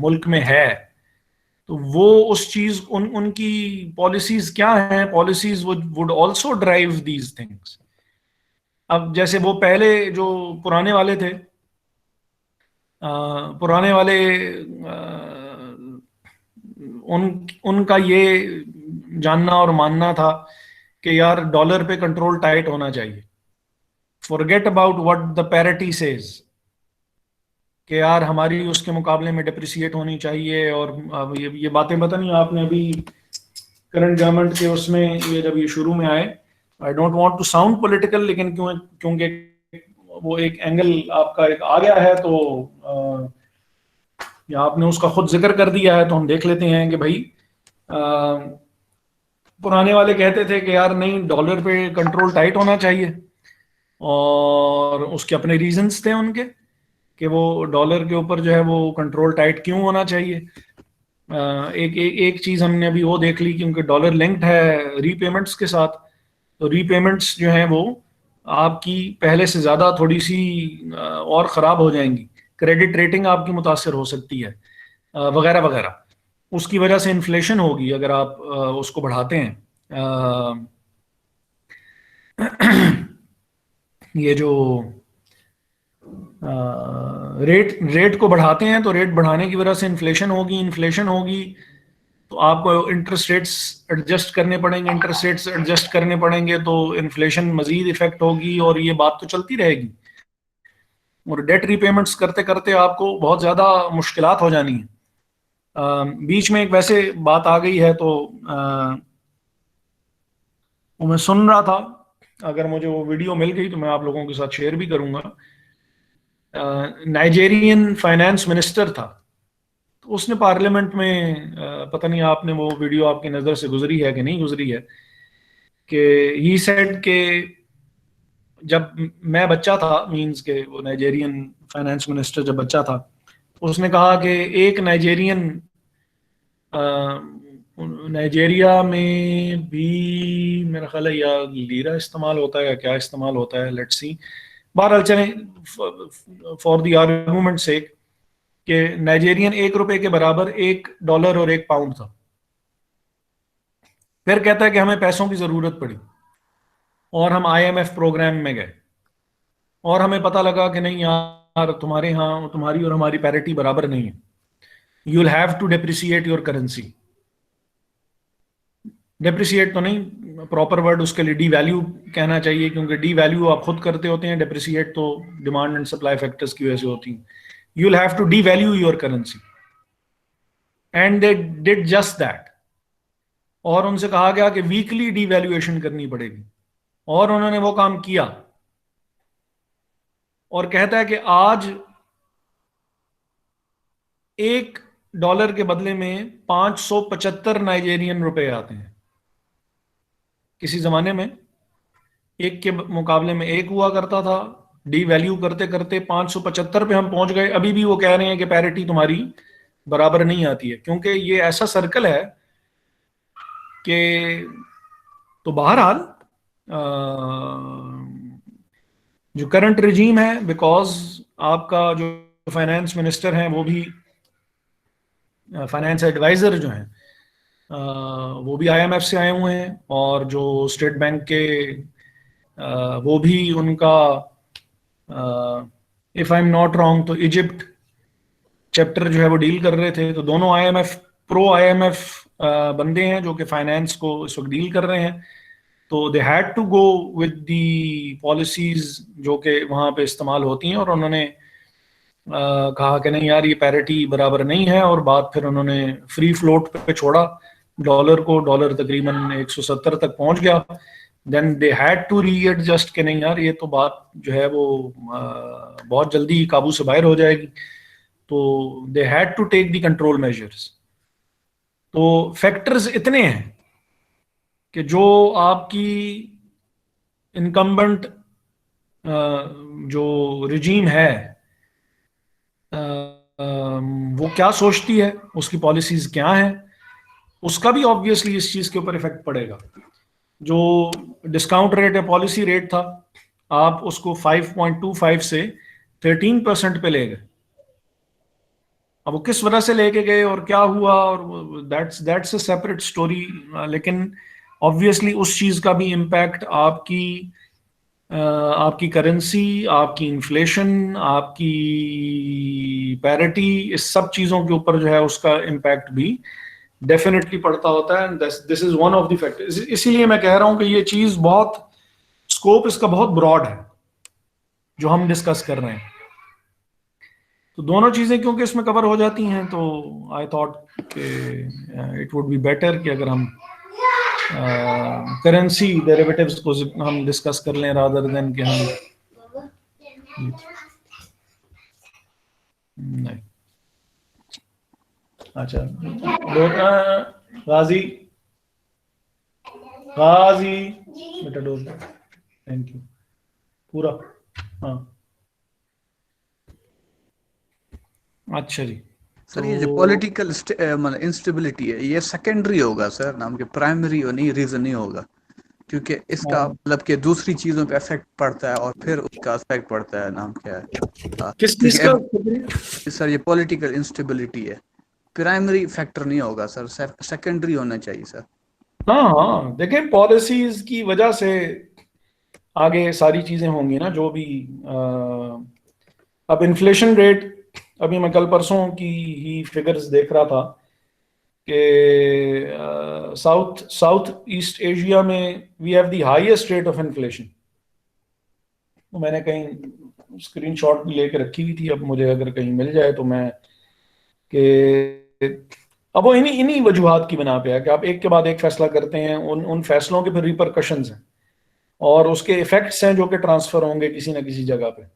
Speaker 2: मुल्क में है, तो वो उस चीज उनकी पॉलिसीज क्या हैं, policies would also drive these things. अब जैसे वो पहले जो पुराने वाले थे, पुराने वाले उनका ये जानना और मानना था कि यार डॉलर पे कंट्रोल टाइट होना चाहिए, forget about what the parity says, कि यार हमारी उसके मुकाबले में डिप्रिसिएट होनी चाहिए। और अब ये बातें पता नहीं आपने अभी करंट गवर्नमेंट के उसमें ये जब ये शुरू में आए, I don't want to sound political, लेकिन क्योंकि वो एक एंगल आपका एक आ गया है, तो या आपने उसका खुद जिक्र कर दिया है, तो हम देख लेते हैं कि भाई पुराने वाले कहते थे कि यार नहीं, डॉलर पे कंट्रोल टाइट होना चाहिए, और उसके अपने रीजंस थे उनके कि वो डॉलर के ऊपर जो है वो कंट्रोल टाइट क्यों होना चाहिए। एक चीज हमने अभी वो देख ली, क्योंकि डॉलर लिंक्ड है रीपेमेंट्स के साथ, तो रीपेमेंट्स जो है वो आपकी पहले से ज्यादा थोड़ी सी और खराब हो जाएंगी, क्रेडिट रेटिंग आपकी मुतासर हो सकती है, वगैरह वगैरह। उसकी वजह से इन्फ्लेशन होगी अगर आप उसको बढ़ाते हैं। ये जो रेट को बढ़ाते हैं, तो रेट बढ़ाने की वजह से इन्फ्लेशन होगी, तो आपको इंटरेस्ट रेट्स एडजस्ट करने पड़ेंगे, तो इन्फ्लेशन मजीद इफेक्ट होगी, और ये बात तो चलती रहेगी, और डेट रीपेमेंट्स करते करते आपको बहुत ज़्यादा मुश्किलात हो जानी है। बीच में एक वैसे बात आ गई है, तो वो मैं सुन रहा था, अगर मुझे वो वीडियो मिल गई तो मैं आप लोगों के साथ शेयर भी करूंगा। नाइजेरियन फाइनेंस मिनिस्टर था, तो उसने पार्लियामेंट में पता नहीं आपने वो वीडियो आपकी नज़र से गुजरी है कि नहीं गुजरी है, कि ही सेड के जब मैं बच्चा था, मींस के वो नाइजेरियन फाइनेंस मिनिस्टर जब बच्चा था, उसने कहा कि एक नाइजेरिया में भी मेरा ख्याल है या लीरा इस्तेमाल होता है या क्या इस्तेमाल होता है, लेट्स सी। बहरहाल चलें फॉर द आर्गुमेंट सेक कि नाइजेरियन ₹1 के बराबर $1 और £1 था। फिर कहता है कि हमें पैसों की जरूरत पड़ी और हम IMF प्रोग्राम में गए, और हमें पता लगा कि नहीं यार, तुम्हारे यहाँ तुम्हारी और हमारी पैरिटी बराबर नहीं है, you will have to depreciate your currency. Depreciate तो नहीं, प्रॉपर वर्ड उसके लिए डी वैल्यू कहना चाहिए, क्योंकि डी वैल्यू आप खुद करते होते हैं, डेप्रिसिएट तो डिमांड एंड सप्लाई फैक्टर्स की वजह से होती है। You will have to devalue your currency, and they did just that. और उनसे कहा गया कि वीकली डी वैल्यूएशन करनी पड़ेगी, और उन्होंने वो काम किया, और कहता है कि आज $1 के बदले में 575 नाइजेरियन रुपए आते हैं। किसी जमाने में 1 के मुकाबले में 1 हुआ करता था, डी वैल्यू करते करते 575 पे हम पहुंच गए। अभी भी वो कह रहे हैं कि पैरिटी तुम्हारी बराबर नहीं आती है, क्योंकि ये ऐसा सर्कल है कि, तो बहरहाल जो करंट रिजीम है, बिकॉज आपका जो फाइनेंस मिनिस्टर हैं वो भी फाइनेंस एडवाइजर जो हैं वो भी IMF से आए हुए हैं, और जो स्टेट बैंक के वो भी उनका if I am not wrong तो इजिप्ट चैप्टर जो है वो डील कर रहे थे। तो दोनों प्रो IMF बंदे हैं जो कि फाइनेंस को इस वक्त डील कर रहे हैं, तो they had to go with the policies जो कि वहाँ पे इस्तेमाल होती हैं, और उन्होंने कहा कि नहीं यार, ये पैरिटी बराबर नहीं है, और बात फिर उन्होंने फ्री फ्लोट पे छोड़ा डॉलर को। डॉलर तकरीबन 170 तक पहुंच गया, then they had to readjust कि नहीं यार ये तो बात जो है वो बहुत जल्दी काबू से बाहर हो जाएगी, तो they had to take the control measures. तो फैक्टर्स इतने हैं कि जो आपकी इनकम्बेंट जो रिजीम है वो क्या सोचती है, उसकी पॉलिसीज क्या हैं, उसका भी ऑब्वियसली इस चीज के ऊपर इफेक्ट पड़ेगा। जो डिस्काउंट रेट या पॉलिसी रेट था, आप उसको 5.25 से 13% पे ले गए। अब वो किस वजह से लेके गए और क्या हुआ, और दैट्स अ सेपरेट स्टोरी। लेकिन ऑब्वियसली उस चीज का भी इम्पैक्ट आपकी करेंसी, आपकी इन्फ्लेशन, आपकी पैरिटी, इस सब चीजों के ऊपर जो है उसका इम्पैक्ट भी डेफिनेटली पड़ता होता है। This is one of the factors. इसीलिए मैं कह रहा हूं कि ये चीज बहुत, स्कोप इसका बहुत ब्रॉड है जो हम डिस्कस कर रहे हैं। तो दोनों चीजें क्योंकि इसमें कवर हो जाती हैं, तो आई थॉट कि इट वुड बी बेटर कि अगर हम करेंसी डेरिवेटिव्स को हम डिस्कस कर लें रादर देन कि हम नहीं। अच्छा, गाजी गाजी बेटा डोज, थैंक यू पूरा। हाँ अच्छा जी।
Speaker 6: सर ये जो पॉलिटिकल मतलब इंस्टेबिलिटी है, ये सेकेंडरी होगा सर, नाम के प्राइमरी और नहीं रीजन नहीं होगा, क्योंकि इसका मतलब कि दूसरी चीजों पे इफेक्ट पड़ता है और फिर उसका इफेक्ट पड़ता है, नाम क्या है
Speaker 2: किस चीज का
Speaker 6: सर, ये पॉलिटिकल इंस्टेबिलिटी है, प्राइमरी फैक्टर नहीं होगा सर, सेकेंडरी होना चाहिए सर।
Speaker 2: हाँ हाँ, देखें पॉलिसीज की वजह से आगे सारी चीजें होंगी ना, जो भी अब इन्फ्लेशन रेट, अभी मैं कल परसों की ही फिगर्स देख रहा था कि साउथ ईस्ट एशिया में we have the highest rate of inflation. तो मैंने कहीं स्क्रीनशॉट भी लेके रखी हुई थी, अब मुझे अगर कहीं मिल जाए तो मैं, कि अब वो इन्हीं वजूहात की बना पे है कि आप एक के बाद एक फैसला करते हैं, उन फैसलों के फिर रिपरकशंस हैं और उसके इफेक्ट्स हैं जो कि ट्रांसफर होंगे किसी ना किसी जगह पे,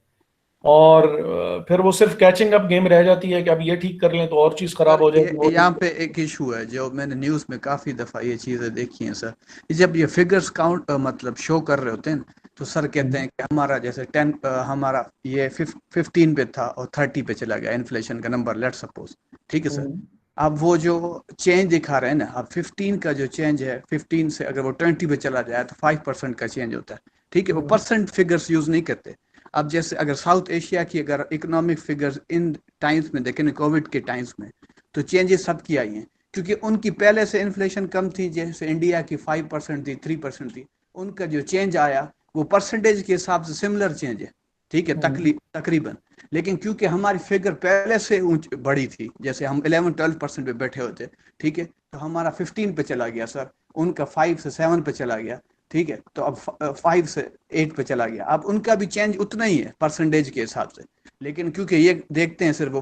Speaker 2: और फिर वो सिर्फ कैचिंग अप गेम रह जाती है कि अब ये ठीक कर लें तो और चीज खराब हो जाएगी।
Speaker 6: यहाँ पे एक इशू है जो मैंने न्यूज में काफी दफा ये चीजें देखी हैं सर, जब ये फिगर्स काउंट मतलब शो कर रहे होते हैं तो सर कहते हैं कि हमारा जैसे 10 हमारा ये 15 पे था और 30 पे चला गया इन्फ्लेशन का नंबर, लेट सपोज, ठीक है सर। अब वो जो चेंज दिखा रहे हैं ना, अब 15 का जो चेंज है, 15 से अगर वो 20 पे चला जाए तो 5% का चेंज होता है, ठीक है। वो परसेंट फिगर्स यूज नहीं करते। अब जैसे अगर साउथ एशिया की अगर इकोनॉमिक फिगर्स इन टाइम्स में देखें, कोविड के टाइम्स में, तो चेंजेस सबकी आई हैं, क्योंकि उनकी पहले से इन्फ्लेशन कम थी, जैसे इंडिया की 5% थी, 3% थी, उनका जो चेंज आया वो परसेंटेज के हिसाब से सिमिलर चेंज है, ठीक है, तकरीबन। लेकिन क्योंकि हमारी फिगर पहले से बड़ी थी, जैसे हम 11-12% पे बैठे होते, ठीक है, तो हमारा 15 पे चला गया सर, उनका 5 से 7 पे चला गया, ठीक है, तो अब 5 से 8 पे चला गया। अब उनका भी चेंज उतना ही है परसेंटेज के हिसाब से, लेकिन क्योंकि ये देखते हैं सिर्फ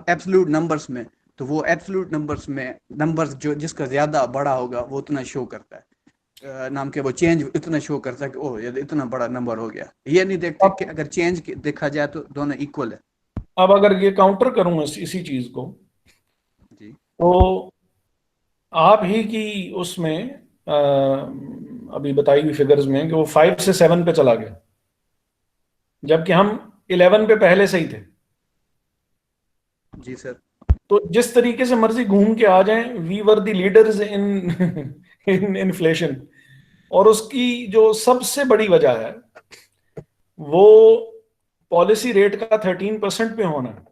Speaker 6: एब्सोल्यूट नंबर्स में, तो वो एब्सोल्यूट नंबर्स में नंबर्स जो जिसका ज्यादा बड़ा होगा वो उतना शो करता है, नाम के वो चेंज इतना शो करता है कि ओह ये इतना बड़ा नंबर हो गया। ये नहीं देखते कि अगर चेंज देखा जाए तो दोनों इक्वल है।
Speaker 2: अब अगर ये काउंटर करूं इसी चीज को
Speaker 6: जी,
Speaker 2: तो आप ही की उसमें अभी बताई हुई फिगर्स में कि वो 5 से 7 पे चला गया, जबकि हम 11 पे पहले से ही थे।
Speaker 6: जी सर।
Speaker 2: तो जिस तरीके से मर्जी घूम के आ जाएं, we were the leaders in inflation, और उसकी जो सबसे बड़ी वजह है वो पॉलिसी रेट का 13% पे होना है।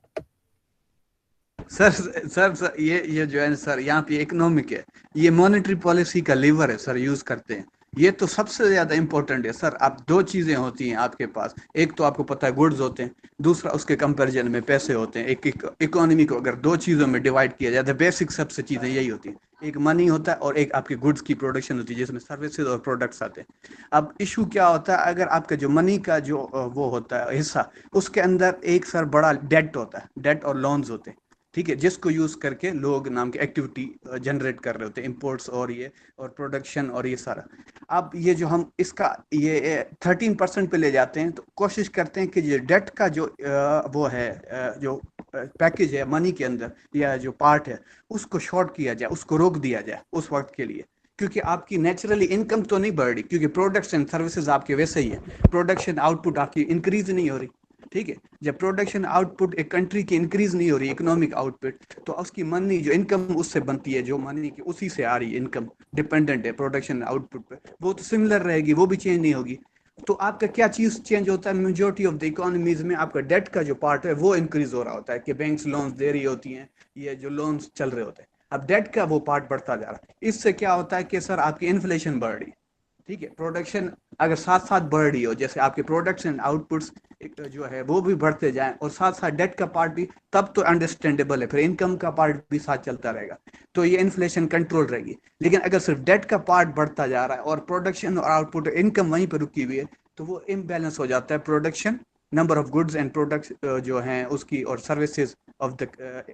Speaker 6: सर ये जो है सर, यहाँ पे इकोनॉमिक है, ये मॉनेटरी पॉलिसी का लीवर है सर, यूज करते हैं, ये तो सबसे ज्यादा इंपॉर्टेंट है सर। आप दो चीजें होती हैं आपके पास, एक तो आपको पता है गुड्स होते हैं, दूसरा उसके कंपैरिजन में पैसे होते हैं। एक इकोनॉमी को अगर दो चीजों में डिवाइड किया जाए तो बेसिक सबसे चीजें यही होती हैं, एक मनी होता है और एक आपके गुड्स की प्रोडक्शन होती है जिसमें सर्विसेज और प्रोडक्ट्स आते हैं। अब इशू क्या होता है, अगर आपका जो मनी का जो वो होता है हिस्सा, उसके अंदर एक सर बड़ा डेट होता है, डेट और लोन्स होते हैं, ठीक है, जिसको यूज करके लोग नाम की एक्टिविटी जनरेट कर रहे होते हैं, इंपोर्ट्स और ये और प्रोडक्शन और ये सारा। अब ये जो हम इसका ये 13% पे ले जाते हैं, तो कोशिश करते हैं कि ये डेट का जो वो है जो पैकेज है मनी के अंदर या जो पार्ट है उसको शॉर्ट किया जाए, उसको रोक दिया जाए उस वक्त के लिए, क्योंकि आपकी नेचुरली इनकम तो नहीं बढ़ रही, क्योंकि प्रोडक्ट्स एंड सर्विसेज आपके वैसे ही है, प्रोडक्शन आउटपुट आपकी इंक्रीज नहीं हो रही। ठीक है, जब प्रोडक्शन आउटपुट एक कंट्री की इंक्रीज नहीं हो रही, इकोनॉमिक आउटपुट, तो उसकी मनी जो इनकम उससे बनती है, जो मनी की उसी से आ रही है इनकम, डिपेंडेंट है प्रोडक्शन आउटपुट पे, वो तो सिमिलर रहेगी, वो भी चेंज नहीं होगी। तो आपका क्या चीज चेंज होता है, मेजोरिटी ऑफ द इकोनॉमीज में आपका डेट का जो पार्ट है वो इंक्रीज हो रहा होता है, कि बैंक्स लोन्स दे रही होती हैं, ये जो लोन्स चल रहे होते हैं, अब डेट का वो पार्ट बढ़ता जा रहा है। इससे क्या होता है कि सर आपकी इन्फ्लेशन बढ़ रही है। ठीक है, प्रोडक्शन अगर साथ साथ बढ़ रही हो, जैसे आपके प्रोडक्ट्स एंड आउटपुट्स जो है वो भी बढ़ते जाएं और साथ साथ डेट का पार्ट भी, तब तो अंडरस्टैंडेबल है, फिर इनकम का पार्ट भी साथ चलता रहेगा, तो ये इन्फ्लेशन कंट्रोल रहेगी। लेकिन अगर सिर्फ डेट का पार्ट बढ़ता जा रहा है और प्रोडक्शन और आउटपुट इनकम वहीं पर रुकी हुई है, तो वो इम्बैलेंस हो जाता है, production number of goods and products जो हैं उसकी और सर्विसेज ऑफ द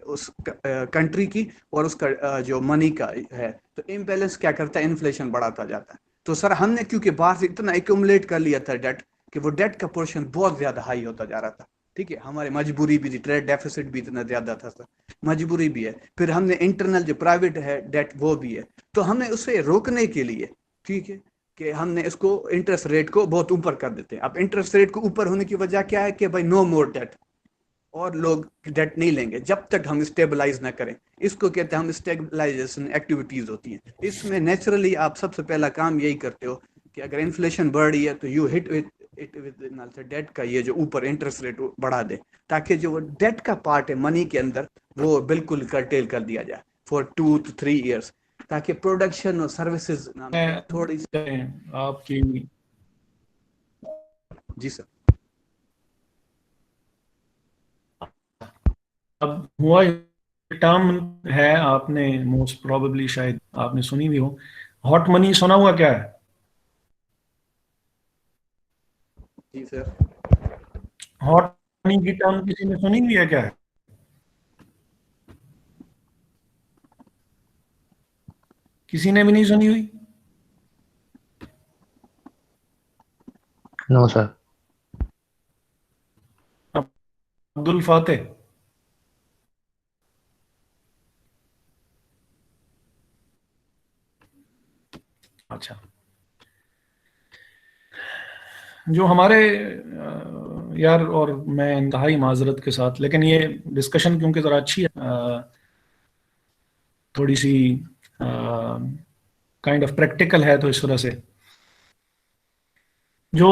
Speaker 6: उस कंट्री की और उसका जो मनी का है, तो इम्बैलेंस क्या करता है, इन्फ्लेशन बढ़ाता जाता है। तो सर हमने क्योंकि बाहर से इतना एक्यूमुलेट कर लिया था डेट, कि वो डेट का पोर्शन बहुत ज्यादा हाई होता जा रहा था। ठीक है, हमारी मजबूरी भी थी, ट्रेड डेफिसिट भी इतना ज्यादा था सर, मजबूरी भी है, फिर हमने इंटरनल जो प्राइवेट है डेट वो भी है, तो हमने उसे रोकने के लिए, ठीक है, कि हमने इसको इंटरेस्ट रेट को बहुत ऊपर कर देते हैं। अब इंटरेस्ट रेट को ऊपर होने की वजह क्या है कि भाई नो मोर डेट, और लोग डेट नहीं लेंगे जब तक हम स्टेबलाइज ना करें। इसको कहते हैं हम स्टेबलाइजेशन एक्टिविटीज होती हैं। इसमें नेचुरली आप सबसे पहला काम यही करते हो कि अगर इन्फ्लेशन बढ़ रही है तो यू हिट विद डेट का ये जो ऊपर इंटरेस्ट रेट बढ़ा दे, ताकि जो वो डेट का पार्ट है मनी के अंदर वो बिल्कुल कर्टेल कर दिया जाए फॉर 2 to 3 years, ताकि प्रोडक्शन और सर्विसेज थोड़ी
Speaker 2: आपकी।
Speaker 6: जी सर।
Speaker 2: अब हुआ टर्म है, आपने मोस्ट प्रोबेबली शायद आपने सुनी भी हो, हॉट मनी सुना हुआ क्या है?
Speaker 6: जी सर।
Speaker 2: हॉट मनी की टर्म किसी ने सुनी हुई है क्या है? किसी ने भी नहीं सुनी हुई?
Speaker 7: No sir.
Speaker 2: अब्दुल फातेह, अच्छा, जो हमारे यार, और मैं इंतहाई माजरत के साथ, लेकिन ये डिस्कशन क्योंकि ज़रा अच्छी है, थोड़ी सी काइंड ऑफ प्रैक्टिकल है, तो इस वजह से जो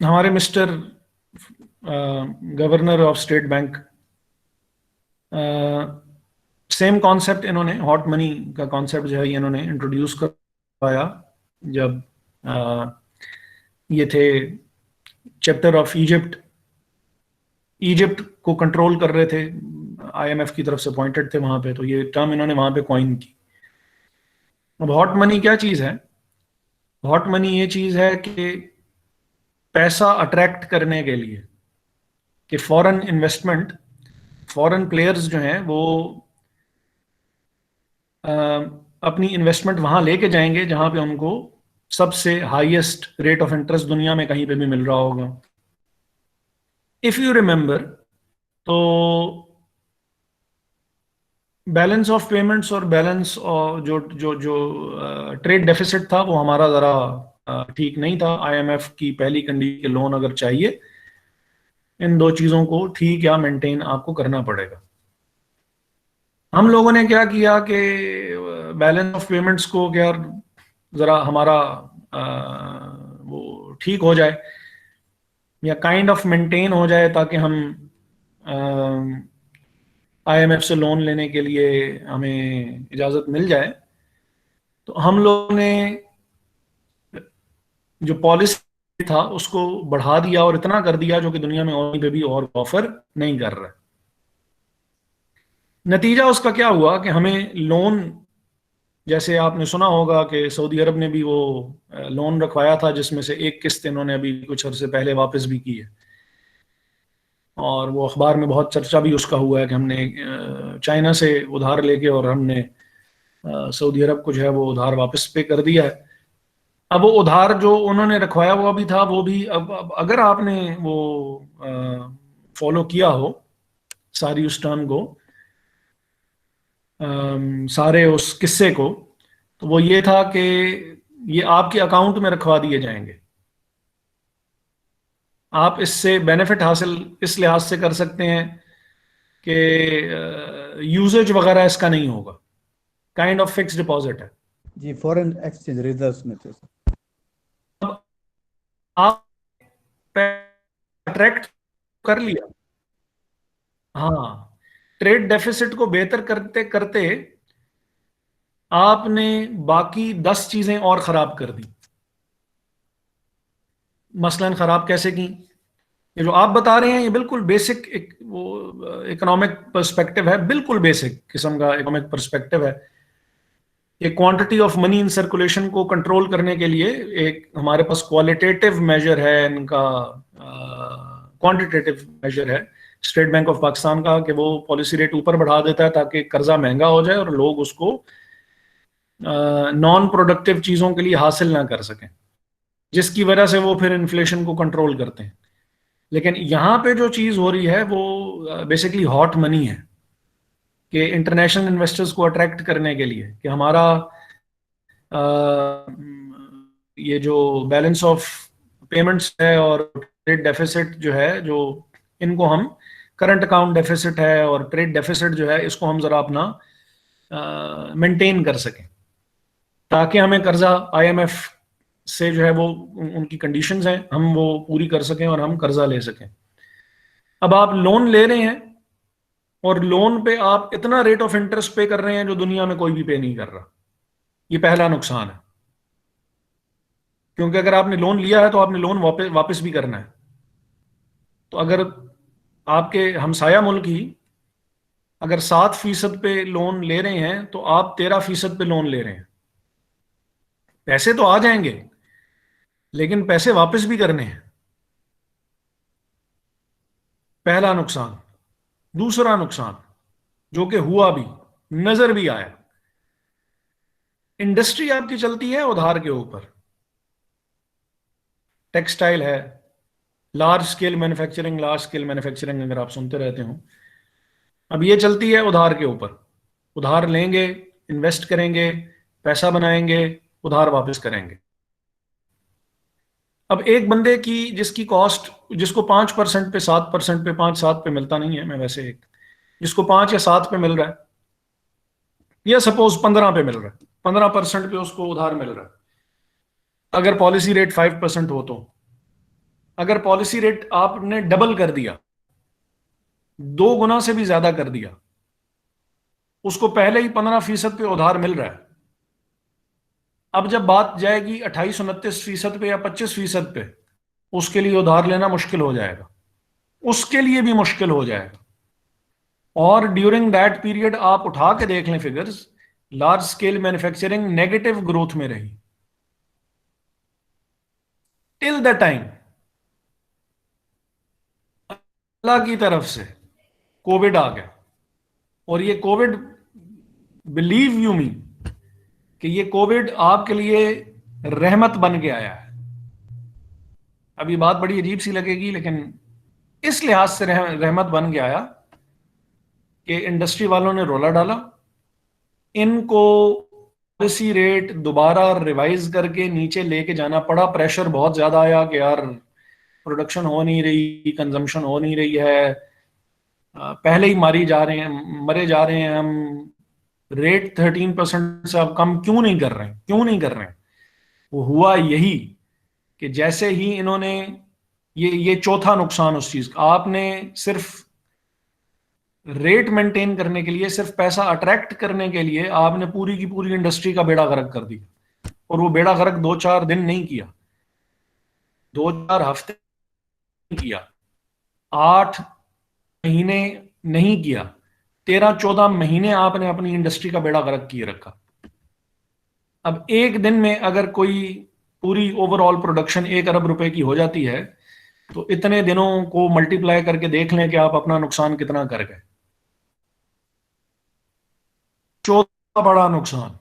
Speaker 2: हमारे mister governor of state bank, same concept इन्होंने, हॉट मनी का कॉन्सेप्ट जो है इन्होंने इंट्रोड्यूस करवाया जब ये थे चैप्टर ऑफ इजिप्ट को कंट्रोल कर रहे थे, आईएमएफ की तरफ से अपॉइंटेड थे वहां पे, तो ये टर्म इन्होंने वहां पे कॉइन की। अब हॉट मनी क्या चीज है? हॉट मनी ये चीज है कि पैसा अट्रैक्ट करने के लिए, कि फॉरेन इन्वेस्टमेंट, फॉरेन प्लेयर्स जो हैं वो अपनी इन्वेस्टमेंट वहां लेके जाएंगे जहां पे उनको सबसे हाईएस्ट रेट ऑफ इंटरेस्ट दुनिया में कहीं पे भी मिल रहा होगा। इफ यू रिमेंबर, तो बैलेंस ऑफ पेमेंट्स और बैलेंस जो जो जो ट्रेड डेफिसिट था वो हमारा ज़रा ठीक नहीं था। आईएमएफ की पहली कंडीशन के लोन अगर चाहिए, इन दो चीज़ों को ठीक या मेंटेन आपको करना पड़ेगा। हम लोगों ने क्या किया कि बैलेंस ऑफ पेमेंट्स को क्या ज़रा हमारा वो ठीक हो जाए या काइंड ऑफ मेंटेन हो जाए, ताकि हम आईएमएफ से लोन लेने के लिए हमें इजाज़त मिल जाए। तो हम लोगों ने जो पॉलिसी था उसको बढ़ा दिया और इतना कर दिया जो कि दुनिया में और पे भी और ऑफर नहीं कर रहा। नतीजा उसका क्या हुआ कि हमें लोन, जैसे आपने सुना होगा कि सऊदी अरब ने भी वो लोन रखवाया था जिसमें से एक किस्त इन्होंने अभी कुछ अर्से पहले वापस भी की है, और वो अखबार में बहुत चर्चा भी उसका हुआ है कि हमने चाइना से उधार लेके और हमने सऊदी अरब को जो है वो उधार वापस पे कर दिया है। अब वो उधार जो उन्होंने रखवाया हुआ भी था, वो भी अब अगर आपने वो फॉलो किया हो सारी उस टर्म को, सारे उस किस्से को, तो वो ये था कि ये आपके अकाउंट में रखवा दिए जाएंगे। आप इससे बेनिफिट हासिल इस लिहाज से कर सकते हैं कि यूजेज वगैरह इसका नहीं होगा, काइंड ऑफ फिक्स डिपॉजिट है।
Speaker 6: जी, फॉरेन एक्सचेंज रिजर्व्स में थे सर।
Speaker 2: अब आप अट्रैक्ट कर लिया, हाँ, ट्रेड डेफिसिट को बेहतर करते करते आपने बाकी 10 चीजें और खराब कर दी। मसलन खराब कैसे की? ये जो आप बता रहे हैं ये बिल्कुल बेसिक एक वो इकोनॉमिक पर्सपेक्टिव है, बिल्कुल बेसिक किस्म का इकोनॉमिक पर्सपेक्टिव है। ये quantity of money in circulation को कंट्रोल करने के लिए एक हमारे पास क्वालिटेटिव मेजर है, इनका क्वांटिटेटिव मेजर है स्टेट बैंक ऑफ पाकिस्तान का, कि वो पॉलिसी रेट ऊपर बढ़ा देता है ताकि कर्जा महंगा हो जाए और लोग उसको नॉन प्रोडक्टिव चीजों के लिए हासिल ना कर सकें, जिसकी वजह से वो फिर इन्फ्लेशन को कंट्रोल करते हैं। लेकिन यहाँ पे जो चीज हो रही है वो बेसिकली हॉट मनी है, कि इंटरनेशनल इन्वेस्टर्स को अट्रैक्ट करने के लिए कि हमारा ये जो बैलेंस ऑफ पेमेंट्स है और ट्रेड डेफिसिट जो है, जो इनको हम करंट अकाउंट डेफिसिट है और ट्रेड डेफिसिट जो है, इसको हम जरा अपना मेंटेन कर सकें ताकि हमें कर्जा IMF से जो है वो उनकी कंडीशंस हैं हम वो पूरी कर सकें और हम कर्जा ले सकें। अब आप लोन ले रहे हैं और लोन पे आप इतना रेट ऑफ इंटरेस्ट पे कर रहे हैं जो दुनिया में कोई भी पे नहीं कर रहा। ये पहला नुकसान है, क्योंकि अगर आपने लोन लिया है तो आपने लोन वापस भी करना है। तो अगर आपके हमसाया मुल्क ही अगर 7% पे लोन ले रहे हैं तो आप 13% पे लोन ले रहे हैं। पैसे तो आ जाएंगे लेकिन पैसे वापस भी करने हैं, पहला नुकसान। दूसरा नुकसान जो कि हुआ भी, नजर भी आया, इंडस्ट्री आपकी चलती है उधार के ऊपर। टेक्सटाइल है, लार्ज स्केल मैन्युफैक्चरिंग अगर आप सुनते रहते हो, अब ये चलती है उधार के ऊपर। उधार लेंगे, इन्वेस्ट करेंगे, पैसा बनाएंगे, उधार वापस करेंगे। अब एक बंदे की जिसकी कॉस्ट, जिसको 5% पे 7% पे 5-7 पे मिलता नहीं है, मैं वैसे एक जिसको 5 या 7 पे मिल रहा है, या सपोज 15 पे मिल रहा है, 15% पे उसको उधार मिल रहा है। अगर पॉलिसी रेट 5% हो, तो अगर पॉलिसी रेट आपने डबल कर दिया, 2 गुना से भी ज्यादा कर दिया, उसको पहले ही 15% पे उधार मिल रहा है। अब जब बात जाएगी 28-29% पे या 25% पे, उसके लिए उधार लेना मुश्किल हो जाएगा, उसके लिए भी मुश्किल हो जाएगा। और ड्यूरिंग दैट पीरियड आप उठा के देख लें figures, large scale manufacturing negative growth में रही टिल द टाइम अल्लाह की तरफ से कोविड आ गया। और ये कोविड, बिलीव यू मी, कि ये कोविड आपके लिए रहमत बन के आया है। अब ये बात बड़ी अजीब सी लगेगी, लेकिन इस लिहाज से रहमत बन के आया कि इंडस्ट्री वालों ने रोला डाला, इनको पॉलिसी रेट दोबारा रिवाइज करके नीचे लेके जाना पड़ा। प्रेशर बहुत ज्यादा आया कि यार प्रोडक्शन हो नहीं रही, कंजम्पशन हो नहीं रही है, पहले ही मरे जा रहे हैं हम, रेट 13% से अब कम क्यों नहीं कर रहे हैं। वो हुआ यही कि जैसे ही इन्होंने ये चौथा नुकसान उस चीज का, आपने सिर्फ रेट मेंटेन करने के लिए, सिर्फ पैसा अट्रैक्ट करने के लिए आपने पूरी की पूरी इंडस्ट्री का बेड़ा गर्क कर दिया। और वो बेड़ा गर्क 2-4 दिन नहीं किया, 2-4 हफ्ते नहीं किया, 8 महीने नहीं किया, 13-14 महीने आपने अपनी इंडस्ट्री का बेड़ा गर्क किए रखा। अब एक दिन में अगर कोई पूरी ओवरऑल प्रोडक्शन 1 अरब रुपए की हो जाती है, तो इतने दिनों को मल्टीप्लाई करके देख लें कि आप अपना नुकसान कितना कर गए। चौथा बड़ा नुकसान।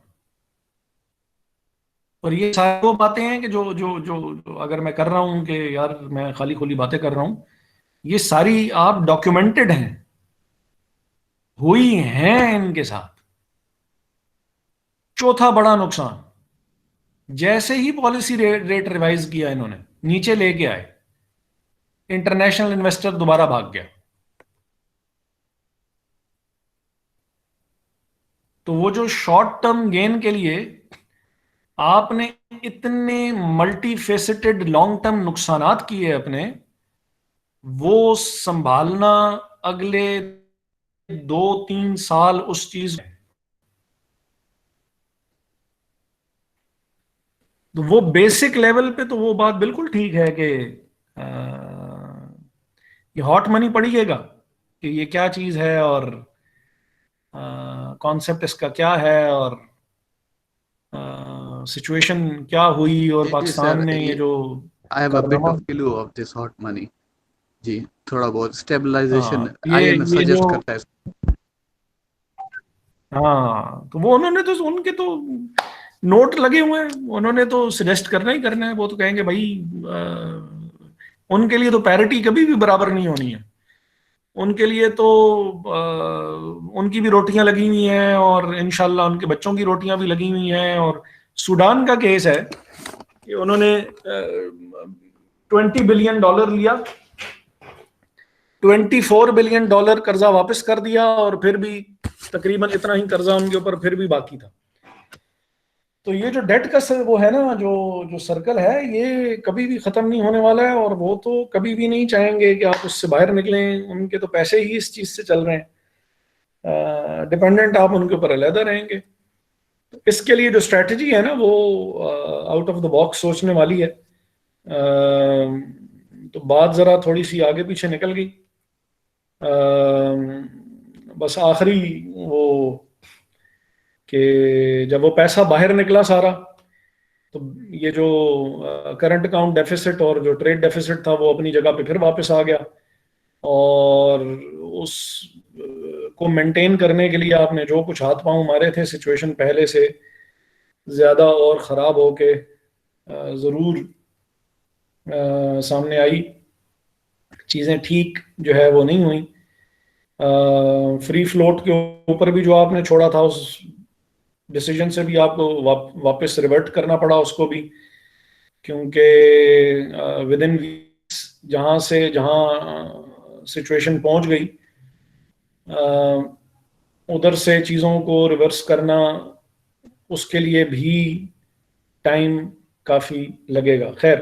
Speaker 2: और ये सारी वो बातें हैं कि जो अगर मैं कर रहा हूं कि यार मैं खाली खुली बातें कर रहा हूं, ये सारी आप डॉक्यूमेंटेड हैं, हुई हैं इनके साथ। चौथा बड़ा नुकसान, जैसे ही पॉलिसी रेट रिवाइज किया इन्होंने, नीचे लेके आए, इंटरनेशनल इन्वेस्टर दोबारा भाग गया। तो वो जो शॉर्ट टर्म गेन के लिए आपने इतने मल्टी फेसेटेड लॉन्ग टर्म नुकसानात किए अपने, वो संभालना अगले 2-3 साल उस चीज। तो वो बेसिक लेवल पे तो वो बात बिल्कुल ठीक है कि ये हॉट मनी पड़िएगा कि ये क्या चीज है और कॉन्सेप्ट इसका क्या है और सिचुएशन क्या हुई और
Speaker 6: जी सर,
Speaker 2: पाकिस्तान ने ये
Speaker 6: ये
Speaker 2: जो
Speaker 6: आई हैव अ बिट
Speaker 2: कारनामा।
Speaker 6: Of clue of this hot money. जी, थोड़ा बहुत
Speaker 2: हाँ,
Speaker 6: स्टेबलाइजेशन आईएमएफ
Speaker 2: ये जो
Speaker 6: सजेस्ट करता है।
Speaker 2: हाँ, तो वो उन्होंने तो उनके तो नोट लगे हुए हैं, उन्होंने तो सजेस्ट करना ही करना है। वो तो कहेंगे भाई उनके लिए तो पैरिटी कभी भी बराबर नहीं होनी है। उनके लिए तो उनकी भी रोटियां लगी हुई हैं और इंशाल्लाह उनके बच्चों की रोटियां भी लगी हुई हैं। और सूडान का केस है कि उन्होंने $20 बिलियन लिया, $24 बिलियन कर्जा वापस कर दिया और फिर भी तकरीबन इतना ही कर्जा उनके ऊपर फिर भी बाकी था। तो ये जो डेट का वो है ना, जो जो सर्कल है, ये कभी भी खत्म नहीं होने वाला है। और वो तो कभी भी नहीं चाहेंगे कि आप उससे बाहर निकलें। उनके तो पैसे ही इस चीज से चल रहे हैं, डिपेंडेंट आप उनके ऊपर अलहदा रहेंगे। तो इसके लिए जो स्ट्रेटजी है ना, वो आउट ऑफ द बॉक्स सोचने वाली है। तो बात जरा थोड़ी सी आगे पीछे निकल गई। बस आखिरी वो कि जब वो पैसा बाहर निकला सारा, तो ये जो करंट अकाउंट डेफिसिट और जो ट्रेड डेफिसिट था वो अपनी जगह पे फिर वापस आ गया। और उस को मेंटेन करने के लिए आपने जो कुछ हाथ पांव मारे थे, सिचुएशन पहले से ज्यादा और खराब होके जरूर सामने आई। चीजें ठीक जो है वो नहीं हुई। फ्री फ्लोट के ऊपर भी जो आपने छोड़ा था, उस डिसीजन से भी आपको वापस रिवर्ट करना पड़ा उसको भी, क्योंकि विद इन वीक्स जहां से जहां सिचुएशन पहुंच गई, उधर से चीज़ों को रिवर्स करना, उसके लिए भी टाइम काफ़ी लगेगा। खैर,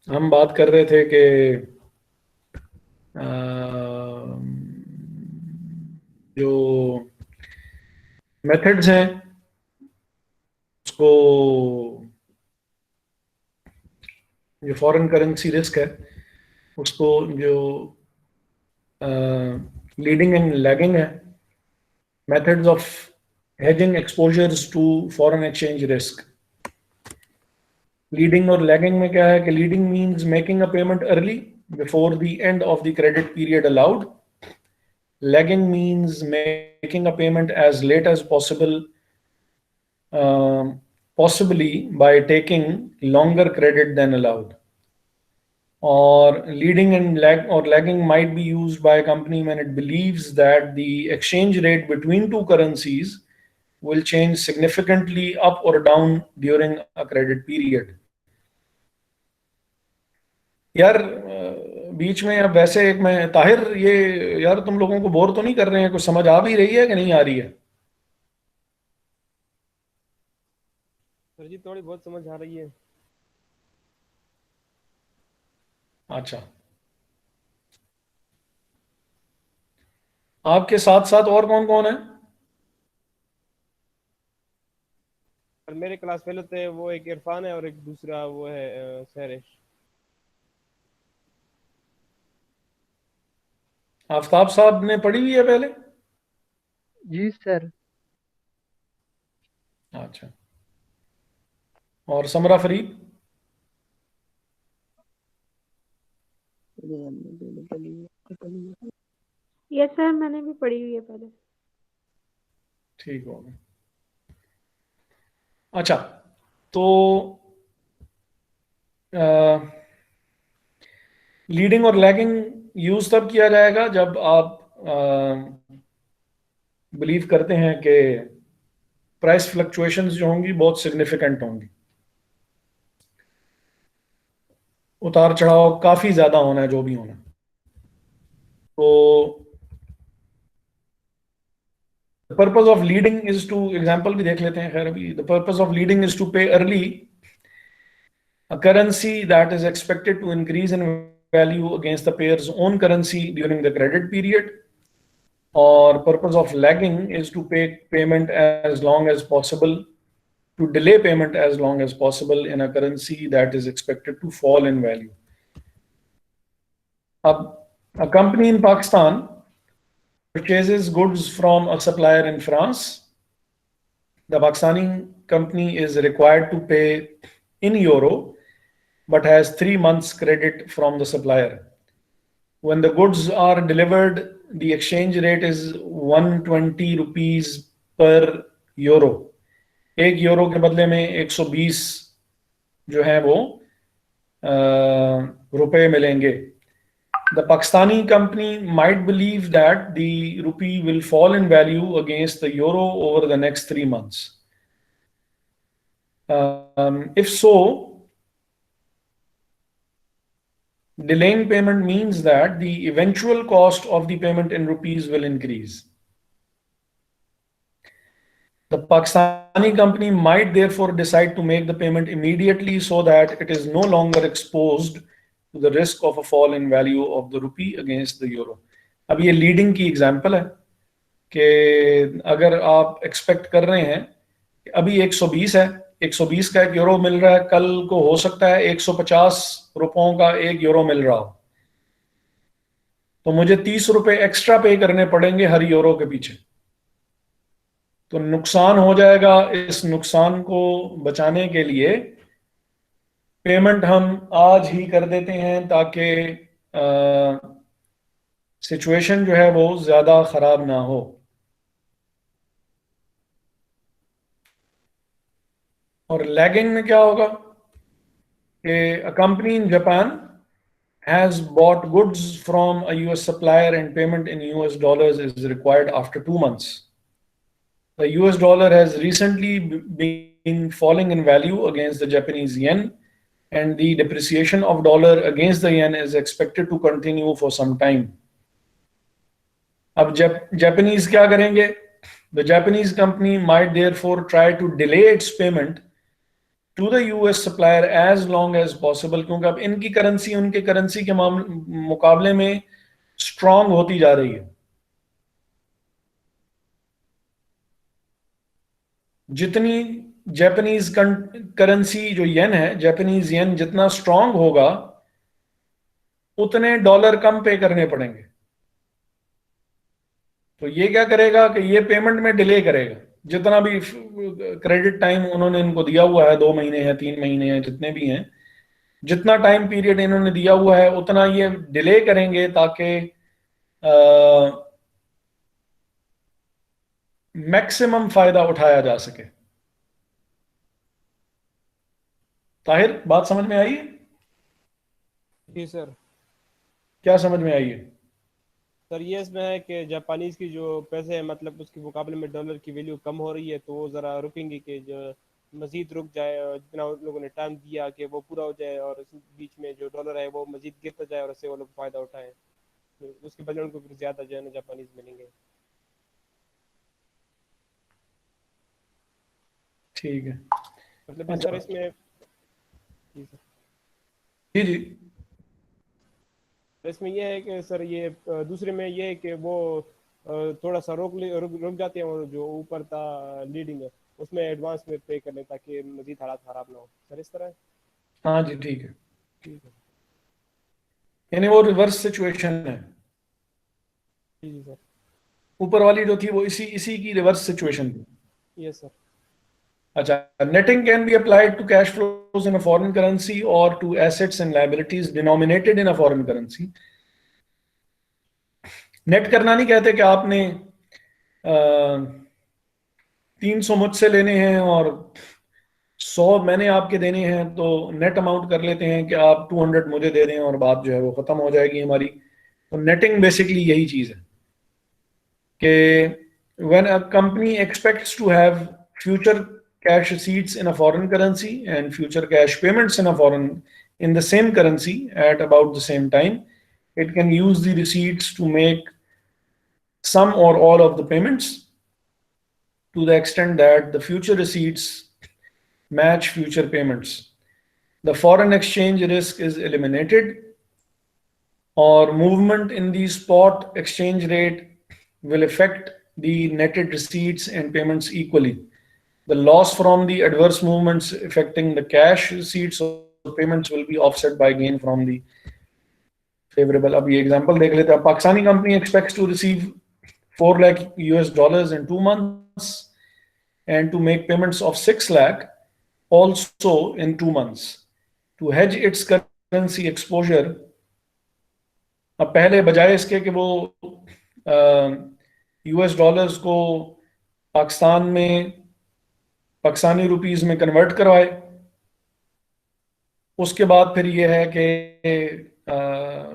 Speaker 2: हम बात कर रहे थे कि जो मेथड्स हैं उसको, जो फॉरेन करेंसी रिस्क है उसको, जो लीडिंग एंड लैगिंग है, methods of hedging exposures to foreign exchange risk। Leading और लैगिंग में क्या है कि leading means making a payment early before the end of the credit period allowed. Lagging means making a payment as late as possible, possibly by taking longer credit than allowed। Or leading and lagging might be used by a company when it believes that the exchange rate between two currencies will change significantly up or down during a credit period। यार बीच में अब वैसे एक मैं ताहिर, ये यार तुम लोगों को बोर तो नहीं कर रहे हैं? कुछ समझ आ भी रही है कि नहीं आ रही है?
Speaker 4: सर जी थोड़ी बहुत समझ आ रही है।
Speaker 2: अच्छा, आपके साथ साथ और कौन कौन है?
Speaker 4: और मेरे क्लास फेलो थे, वो एक इरफान है और एक दूसरा वो है सहरिश।
Speaker 2: आफ्ताब साहब ने पढ़ी हुई है पहले?
Speaker 8: जी सर।
Speaker 2: अच्छा, और समरा फरीद?
Speaker 9: यस सर, मैंने भी पढ़ी हुई है पहले।
Speaker 2: ठीक हो गया। अच्छा, तो लीडिंग और लैगिंग यूज तब किया जाएगा जब आप बिलीव करते हैं कि प्राइस फ्लक्चुएशंस जो होंगी बहुत सिग्निफिकेंट होंगी, उतार चढ़ाव काफी ज्यादा होना है जो भी होना है। तो the purpose of leading is to, example भी देख लेते हैं। खैर अभी the purpose of leading is to pay early a currency that is expected to increase in value against the payer's own currency during the credit period, or purpose of lagging is to pay payment as long as possible, to delay payment as long as possible in a currency that is expected to fall in value. A company in Pakistan purchases goods from a supplier in France. The Pakistani company is required to pay in euro but has 3 months credit from the supplier. When the goods are delivered, the exchange rate is 120 rupees per euro. 1 euro के बदले में 120 जो है वो रुपए मिलेंगे. The Pakistani company might believe that the rupee will fall in value against the euro over the next 3 months. If so, delaying payment means that the eventual cost of the payment in rupees will increase. The Pakistani company might therefore decide to make the payment immediately so that it is no longer exposed to the risk of a fall in value of the rupee against the euro. अब ये leading की example है कि अगर आप expect कर रहे हैं कि अभी 120 है, 120 का 1 यूरो मिल रहा है, कल को हो सकता है 150 रुपयों का 1 यूरो मिल रहा हो, तो मुझे 30 रुपए एक्स्ट्रा पे करने पड़ेंगे हर यूरो के पीछे, तो नुकसान हो जाएगा. इस नुकसान को बचाने के लिए पेमेंट हम आज ही कर देते हैं ताकि सिचुएशन जो है वो ज्यादा खराब ना हो. और लैगिंग में क्या होगा कि a company in Japan has bought goods from a US supplier and payment in US dollars is required after 2 months. The US dollar has recently been falling in value against the Japanese yen, and the depreciation of dollar against the yen is expected to continue for some time. अब Japanese क्या करेंगे? The Japanese company might therefore try to delay its payment to the US supplier as long as possible, क्योंकि अब इनकी currency उनके currency के मुकाबले में स्ट्रांग होती जा रही है. जितनी जापानीज करेंसी जो येन है, जापानीज येन जितना स्ट्रांग होगा उतने डॉलर कम पे करने पड़ेंगे. तो ये क्या करेगा कि ये पेमेंट में डिले करेगा. जितना भी क्रेडिट टाइम उन्होंने इनको दिया हुआ है, 2 महीने हैं, 3 महीने हैं, जितने भी हैं, जितना टाइम पीरियड इन्होंने दिया हुआ है उतना ये डिले करेंगे ताकि मैक्सिमम फायदा उठाया जा सके. ताहिर, बात समझ में आई है?
Speaker 4: जी सर.
Speaker 2: क्या समझ में आई है?
Speaker 4: सर ये इसमें है कि जापानीज की जो पैसे है मतलब उसके मुकाबले में डॉलर की वैल्यू कम हो रही है, तो वो ज़रा रुकेंगे कि जो मजीद रुक जाए और जितना उन लोगों ने टाइम दिया कि वो पूरा हो जाए, और इस बीच में जो डॉलर है वो मजीद गिरता जाए और उससे वो लोग फ़ायदा उठाएं, तो उसके बदले उनको फिर ज़्यादा जो है ना जापानीज मिलेंगे.
Speaker 2: ठीक है.
Speaker 4: मतलब सर इसमें जी सर.
Speaker 2: जी जी.
Speaker 4: इसमें यह है कि सर ये दूसरे में ये है कि वो थोड़ा सा रुक जाते हैं, और जो ऊपर था लीडिंग है उसमें एडवांस में पे कर लें ताकि मजीद हालात ख़राब ना हो. सर इस तरह है?
Speaker 2: हाँ जी, ठीक है.
Speaker 4: ठीक है.
Speaker 2: यानी वो रिवर्स सिचुएशन है.
Speaker 4: जी जी सर.
Speaker 2: ऊपर वाली जो थी वो इसी की रिवर्स सिचुएशन थी.
Speaker 4: Yes sir.
Speaker 2: अच्छा, netting can be applied to cash flows in a foreign currency or to assets and liabilities denominated in a foreign currency. Net करना नहीं कहते कि आपने 300 मुझसे लेने हैं और 100 मैंने आपके देने हैं, तो नेट अमाउंट कर लेते हैं कि आप 200 मुझे दे दें और बात जो है वो खत्म हो जाएगी हमारी। तो नेटिंग बेसिकली यही चीज है कि when a company expects to have future cash receipts in a foreign currency and future cash payments in the same currency at about the same time, it can use the receipts to make some or all of the payments to the extent that the future receipts match future payments. The foreign exchange risk is eliminated, or movement in the spot exchange rate will affect the netted receipts and payments equally. The loss from the adverse movements affecting the cash receipts or payments will be offset by gain from the favorable. अब ये example देख लेते हैं। Pakistani company expects to receive $4 lakh in 2 months and to make payments of 6 lakh also in 2 months. To hedge its currency exposure, अब पहले बजाय इसके कि वो US डॉलर्स को पाकिस्तानी रुपीस में कन्वर्ट करवाए, उसके बाद फिर ये है कि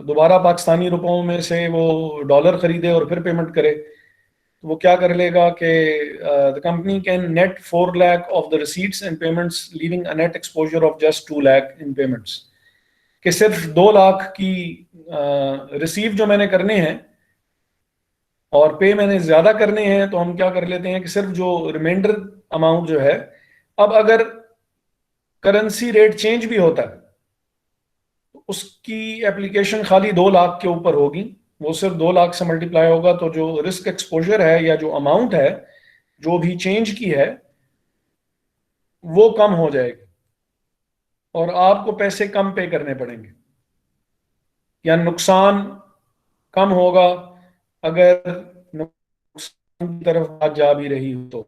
Speaker 2: दोबारा पाकिस्तानी रुपयों में से वो डॉलर खरीदे और फिर पेमेंट करे, तो वो क्या कर लेगा कि the company can net 4 lakh of the receipts and payments leaving a net exposure of just 2 lakh in payments. कि सिर्फ 2 लाख की रिसीव जो मैंने करने हैं और पे मैंने ज्यादा करने हैं, तो हम क्या कर लेते हैं कि सिर्फ जो रिमाइंडर अमाउंट जो है, अब अगर करेंसी रेट चेंज भी होता है तो उसकी एप्लीकेशन खाली 2 लाख के ऊपर होगी, वो सिर्फ 2 लाख से मल्टीप्लाई होगा, तो जो रिस्क एक्सपोजर है या जो अमाउंट है जो भी चेंज की है वो कम हो जाएगी और आपको पैसे कम पे करने पड़ेंगे या नुकसान कम होगा अगर नुकसान की तरफ बात जा भी रही हो तो।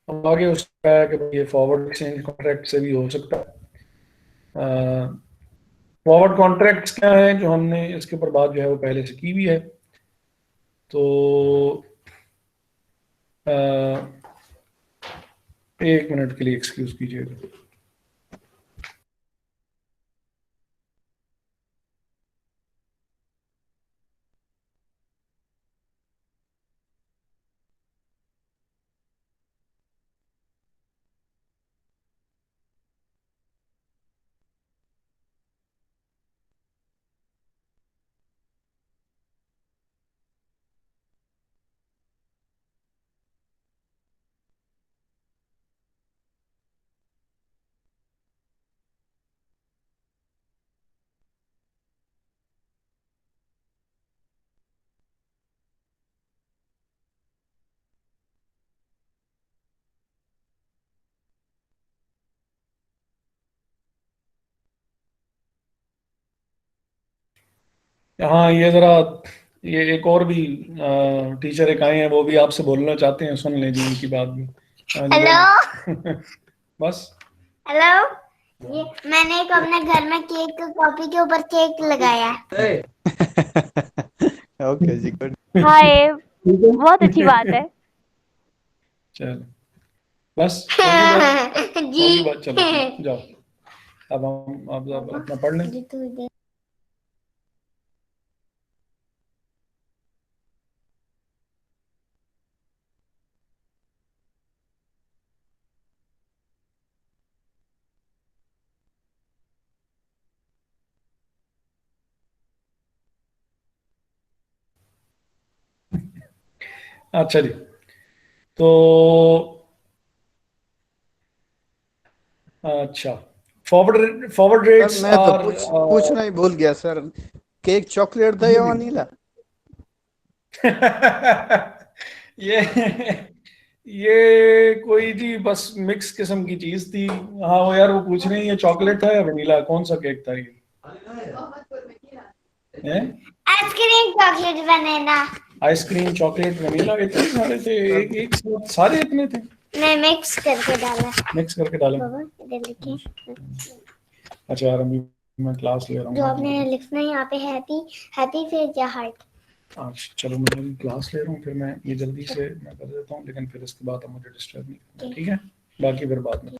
Speaker 2: अब आगे उसका है कि ये फॉरवर्ड एक्सचेंज कॉन्ट्रैक्ट से भी हो सकता है। फॉरवर्ड कॉन्ट्रैक्ट्स क्या है, जो हमने इसके ऊपर बात जो है वो पहले से की हुई है। तो 1 मिनट के लिए एक्सक्यूज कीजिएगा। हाँ, ये एक और भी टीचर एक आए हैं, वो भी आपसे बोलना चाहते हैं, सुन लें जी उनकी बात भी।
Speaker 10: हेलो।
Speaker 2: बस
Speaker 10: हेलो, ये मैंने एक अपने घर में केक कॉपी के ऊपर केक लगाया।
Speaker 6: ओके जी, गुड।
Speaker 3: हाय, बहुत अच्छी बात है।
Speaker 2: चलो बस
Speaker 10: जी
Speaker 2: होगी बात, चलो जाओ अब हम आप अपना पढ़ लें। अच्छा जी, तो अच्छा, फॉरवर्ड रेट्स
Speaker 6: सर मैं तो पूछना ही भूल गया सर, केक चॉकलेट था या वनीला?
Speaker 2: ये कोई जी बस मिक्स किस्म की चीज थी। हाँ वो यार वो पूछ रहे हैं ये चॉकलेट था या वनीला, कौन सा केक था ये?
Speaker 10: आइसक्रीम चॉकलेट बनाना।
Speaker 2: आइसक्रीम, चॉकलेट, वनीला, इतने सारे थे, एक साथ सारे इतने थे।
Speaker 10: नहीं, मिक्स करके डाला।
Speaker 2: मिक्स करके डाले।
Speaker 10: बाबा इधर लिखिए।
Speaker 2: अच्छा यार, अभी मैं क्लास ले रहा
Speaker 10: जो
Speaker 2: हूँ।
Speaker 10: आपने लिखना है यहाँ पे हैप्पी, हैप्पी फिर या हार्ट।
Speaker 2: अच्छा चलो, मैं अभी क्लास ले रहा हूँ, फिर मैं ये जल्दी से मैं कर देता हूँ, लेकिन फिर इसके बाद अब मुझे डिस्टर्ब नहीं करना, ठीक है? बाकी फिर बाद में।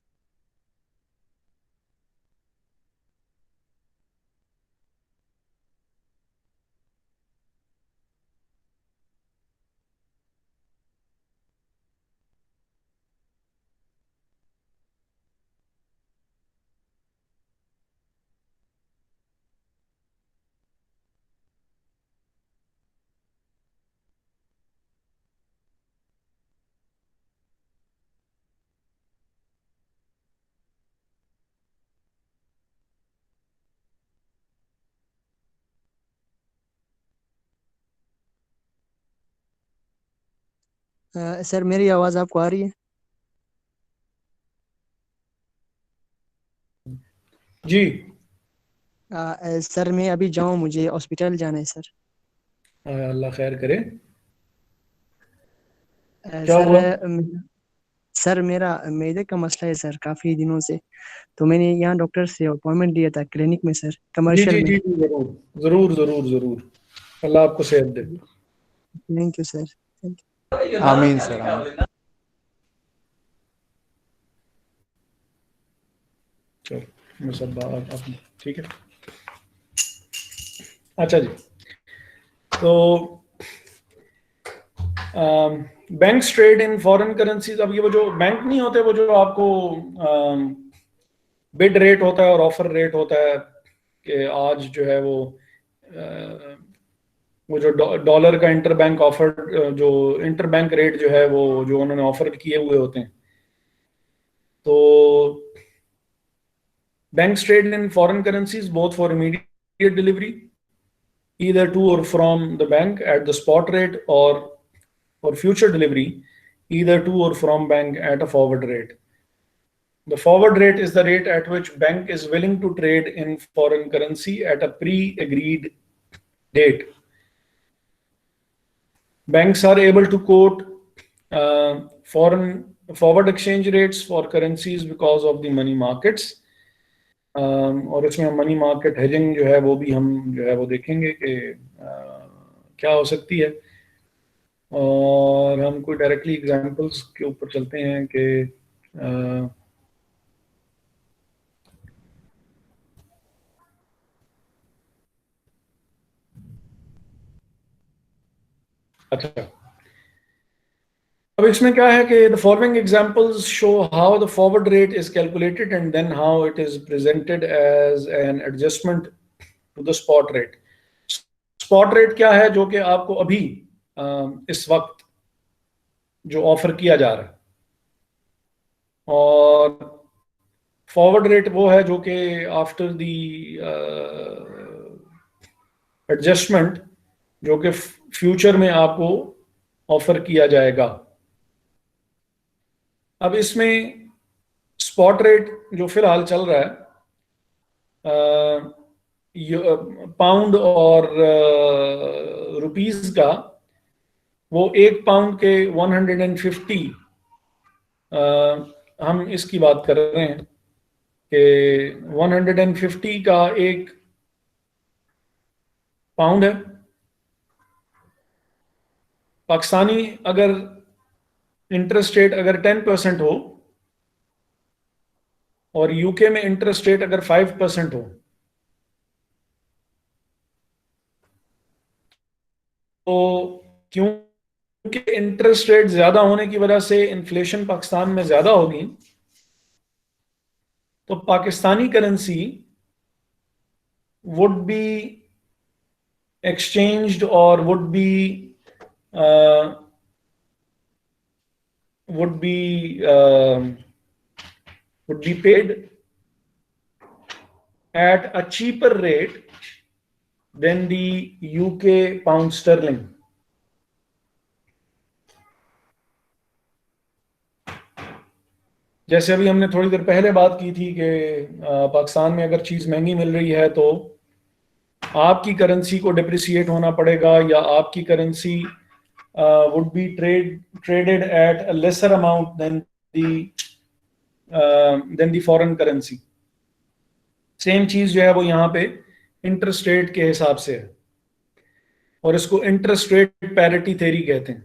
Speaker 8: सर मेरी आवाज़ आपको आ रही है?
Speaker 2: जी।
Speaker 8: सर मैं अभी जाऊँ, मुझे हॉस्पिटल जाना है सर।
Speaker 2: अल्लाह खैर करे। क्या
Speaker 8: सर
Speaker 2: हुआ?
Speaker 8: सर मेरा मैदे का मसला है सर, काफ़ी दिनों से। तो मैंने यहाँ डॉक्टर से अपॉइंटमेंट लिया था क्लिनिक में सर,
Speaker 2: जी
Speaker 8: कमर्शियल
Speaker 2: जी
Speaker 8: में।
Speaker 2: जी जी, जरूर जरूर जरूर जरूर। अल्लाह आपको सेहत दे।
Speaker 8: Thank you sir.
Speaker 6: आमीन सर, आमीन।
Speaker 2: चलो मैं सब बात आप, ठीक है। अच्छा जी, तो banks trade in foreign currencies. अब ये वो जो बैंक नहीं होते, वो जो आपको बिड रेट होता है और ऑफर रेट होता है कि आज जो है वो जो डॉलर का इंटर बैंक ऑफर, जो इंटर बैंक रेट जो है वो जो उन्होंने ऑफर किए हुए होते हैं। तो banks trade in foreign currencies both for immediate delivery, either to or from the bank at the spot rate, or for future delivery, either to or from bank at a forward rate. The forward rate is the rate at which bank is willing to trade in foreign currency at a pre-agreed date. Banks are able to quote foreign forward exchange rates for currencies because of the money markets. और इसमें money market hedging जो है वो भी हम जो है वो देखेंगे कि क्या हो सकती है। और हम कोई डायरेक्टली एग्जांपल्स के ऊपर चलते हैं कि अच्छा, अब इसमें क्या है कि the following examples show how the forward rate is calculated and then how it is presented as an adjustment to the spot rate. Spot rate क्या है? जो कि आपको अभी इस वक्त जो ऑफर किया जा रहा है, और फॉरवर्ड रेट वो है जो कि आफ्टर द एडजस्टमेंट जो कि फ्यूचर में आपको ऑफर किया जाएगा। अब इसमें स्पॉट रेट जो फिलहाल चल रहा है पाउंड और रुपीस का, वो एक पाउंड के 150 हम इसकी बात कर रहे हैं कि 150 का एक पाउंड है। पाकिस्तानी अगर इंटरेस्ट रेट अगर 10% हो और यूके में इंटरेस्ट रेट अगर 5% हो, तो क्योंकि इंटरेस्ट रेट ज्यादा होने की वजह से इन्फ्लेशन पाकिस्तान में ज्यादा होगी, तो Pakistani currency would be exchanged or would be paid at a cheaper rate than the UK pound sterling. जैसे अभी हमने थोड़ी देर पहले बात की थी कि पाकिस्तान में अगर चीज महंगी मिल रही है तो आपकी करेंसी को डिप्रिसिएट होना पड़ेगा या आपकी currency would be traded at a lesser amount than the foreign currency. Same चीज जो है वो यहाँ पे इंटरेस्ट रेट के हिसाब से है, और इसको इंटरेस्ट रेट पैरिटी थ्योरी कहते हैं।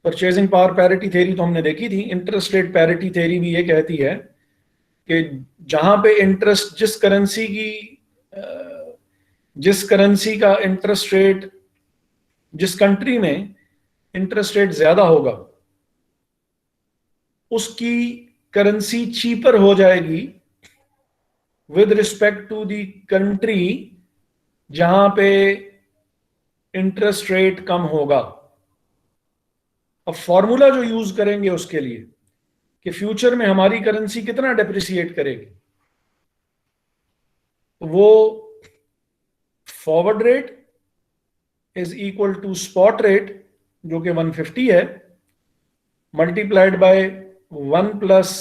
Speaker 2: परचेजिंग पावर पैरिटी थ्योरी तो हमने देखी थी। इंटरेस्ट रेट पैरिटी थ्योरी भी ये कहती है कि जहां पे इंटरेस्ट जिस करेंसी का इंटरेस्ट रेट, जिस कंट्री में इंटरेस्ट रेट ज्यादा होगा, उसकी करेंसी चीपर हो जाएगी with respect to the country जहां पे इंटरेस्ट रेट कम होगा। अब फॉर्मूला जो यूज करेंगे उसके लिए कि फ्यूचर में हमारी करेंसी कितना डेप्रिसिएट करेगी, वो forward rate is equal to spot rate जो कि 150 है, multiplied by 1 plus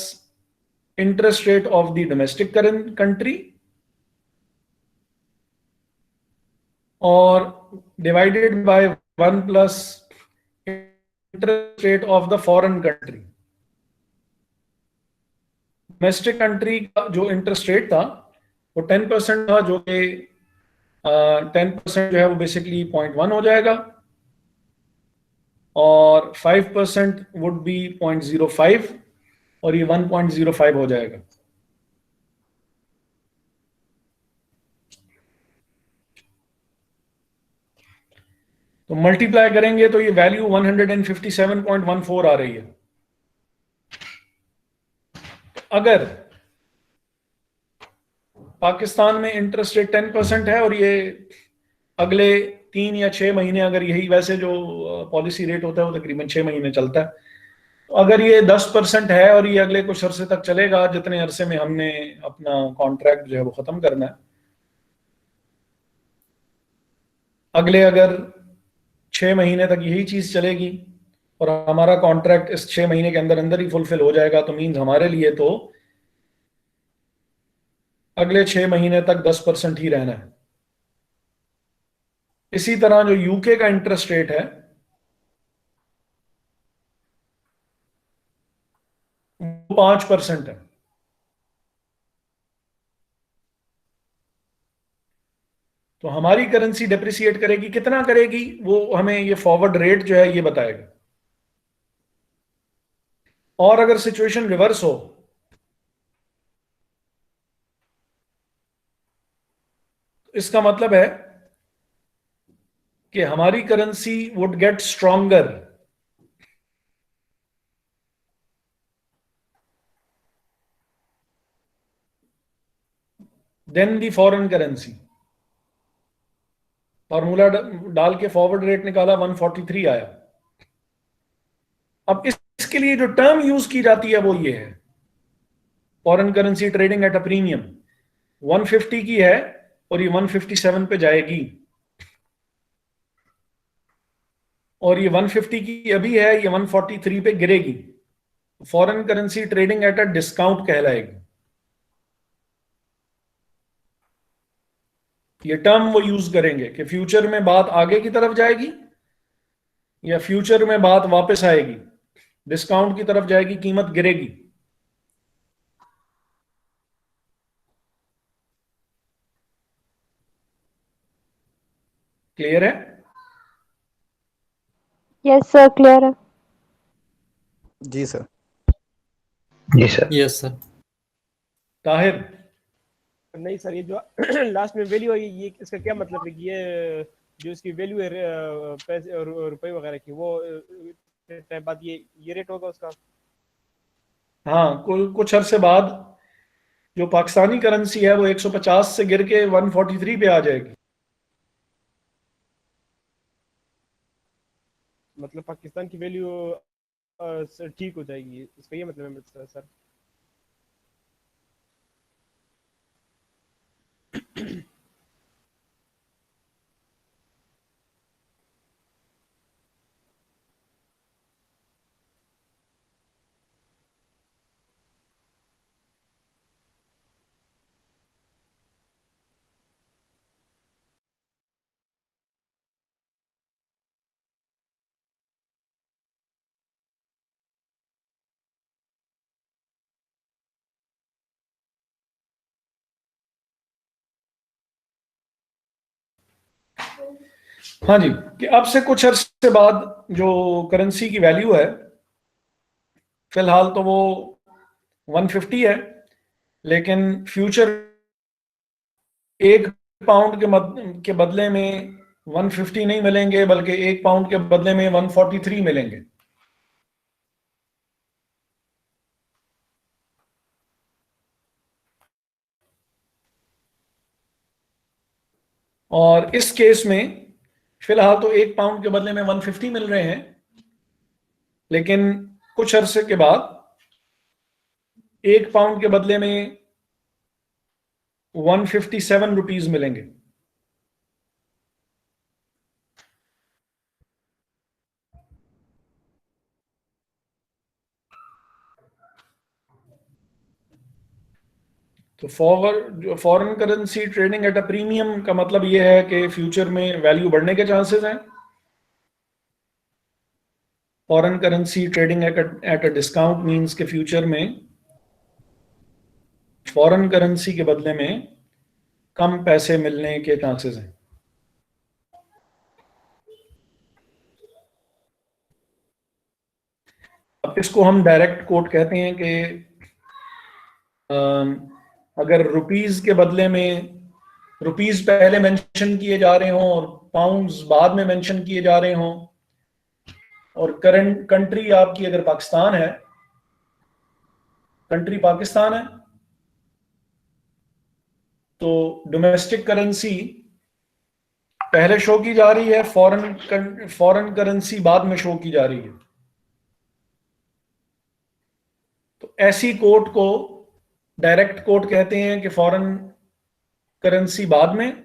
Speaker 2: interest rate of the domestic country और divided by 1 plus interest rate of the foreign country. Domestic country का जो इंटरेस्ट रेट था वो 10% था, जो कि 10% जो है वो बेसिकली 0.1 हो जाएगा, और 5% वुड बी 0.05 और ये 1.05 हो जाएगा। तो मल्टीप्लाई करेंगे तो ये वैल्यू 157.14 आ रही है। अगर पाकिस्तान में इंटरेस्ट रेट 10% है और ये अगले 3 या 6 महीने, अगर यही वैसे जो पॉलिसी रेट होता है वो तकरीबन 6 महीने चलता है, तो अगर ये 10% है और ये अगले कुछ अरसे तक चलेगा, जितने अरसे में हमने अपना कॉन्ट्रैक्ट जो है वो खत्म करना है, अगले अगर 6 महीने तक यही चीज चलेगी और हमारा कॉन्ट्रैक्ट इस 6 महीने के अंदर अंदर ही फुलफिल हो जाएगा, तो मीन्स हमारे लिए तो अगले 6 महीने तक 10% ही रहना है। इसी तरह जो यूके का इंटरेस्ट रेट है वो 5% है। तो हमारी करेंसी डिप्रिसिएट करेगी, कितना करेगी वो हमें ये फॉरवर्ड रेट जो है ये बताएगा। और अगर सिचुएशन रिवर्स हो, इसका मतलब है कि हमारी currency would get stronger than the foreign currency. Formula डाल के फॉरवर्ड रेट निकाला, 143 आया। अब इसके लिए जो टर्म यूज की जाती है वो ये है, foreign currency trading at a premium 150 की है और ये 157 पे जाएगी, और ये 150 की अभी है, ये 143 पे गिरेगी। Foreign currency trading at a discount कहलाएगी। ये टर्म वो यूज करेंगे कि फ्यूचर में बात आगे की तरफ जाएगी या फ्यूचर में बात वापस आएगी, डिस्काउंट की तरफ जाएगी, कीमत गिरेगी। क्लियर है?
Speaker 3: यस सर, क्लियर है।
Speaker 6: जी सर।
Speaker 7: जी सर।
Speaker 1: Yes sir.
Speaker 2: ताहिर?
Speaker 4: नहीं सर, ये जो लास्ट में वैल्यू है ये इसका क्या मतलब है कि ये जो इसकी वैल्यू है पैसे और रुपए वगैरह की, वो टाइम बाद ये रेट होगा उसका?
Speaker 2: हाँ, कुछ अरसे बाद जो पाकिस्तानी करेंसी है वो 150 से गिर के 143 पे आ जाएगी।
Speaker 4: मतलब पाकिस्तान की वैल्यू ठीक हो जाएगी, इसका ये मतलब है सर?
Speaker 2: हाँ जी, कि अब से कुछ अरसे बाद जो करेंसी की वैल्यू है, फिलहाल तो वो 150 है, लेकिन फ्यूचर एक पाउंड के बदले में 150 नहीं मिलेंगे, बल्कि एक पाउंड के बदले में 143 मिलेंगे। और इस केस में फिलहाल तो एक पाउंड के बदले में 150 मिल रहे हैं, लेकिन कुछ अरसे के बाद एक पाउंड के बदले में 157 रुपीज मिलेंगे। तो foreign currency trading at a premium का मतलब यह है कि फ्यूचर में वैल्यू बढ़ने के चांसेस हैं। Foreign currency trading at a discount means के फ्यूचर में फॉरेन करेंसी के बदले में कम पैसे मिलने के चांसेस हैं। अब इसको हम डायरेक्ट कोट कहते हैं कि अगर रुपीज के बदले में रुपीज पहले मेंशन किए जा रहे हों और पाउंड्स बाद में मेंशन किए जा रहे हों, और करंट कंट्री आपकी अगर पाकिस्तान है, कंट्री पाकिस्तान है, तो डोमेस्टिक करेंसी पहले शो की जा रही है, फॉरेन करेंसी बाद में शो की जा रही है। तो ऐसी कोट को डायरेक्ट कोट कहते हैं कि फॉरेन करेंसी बाद में,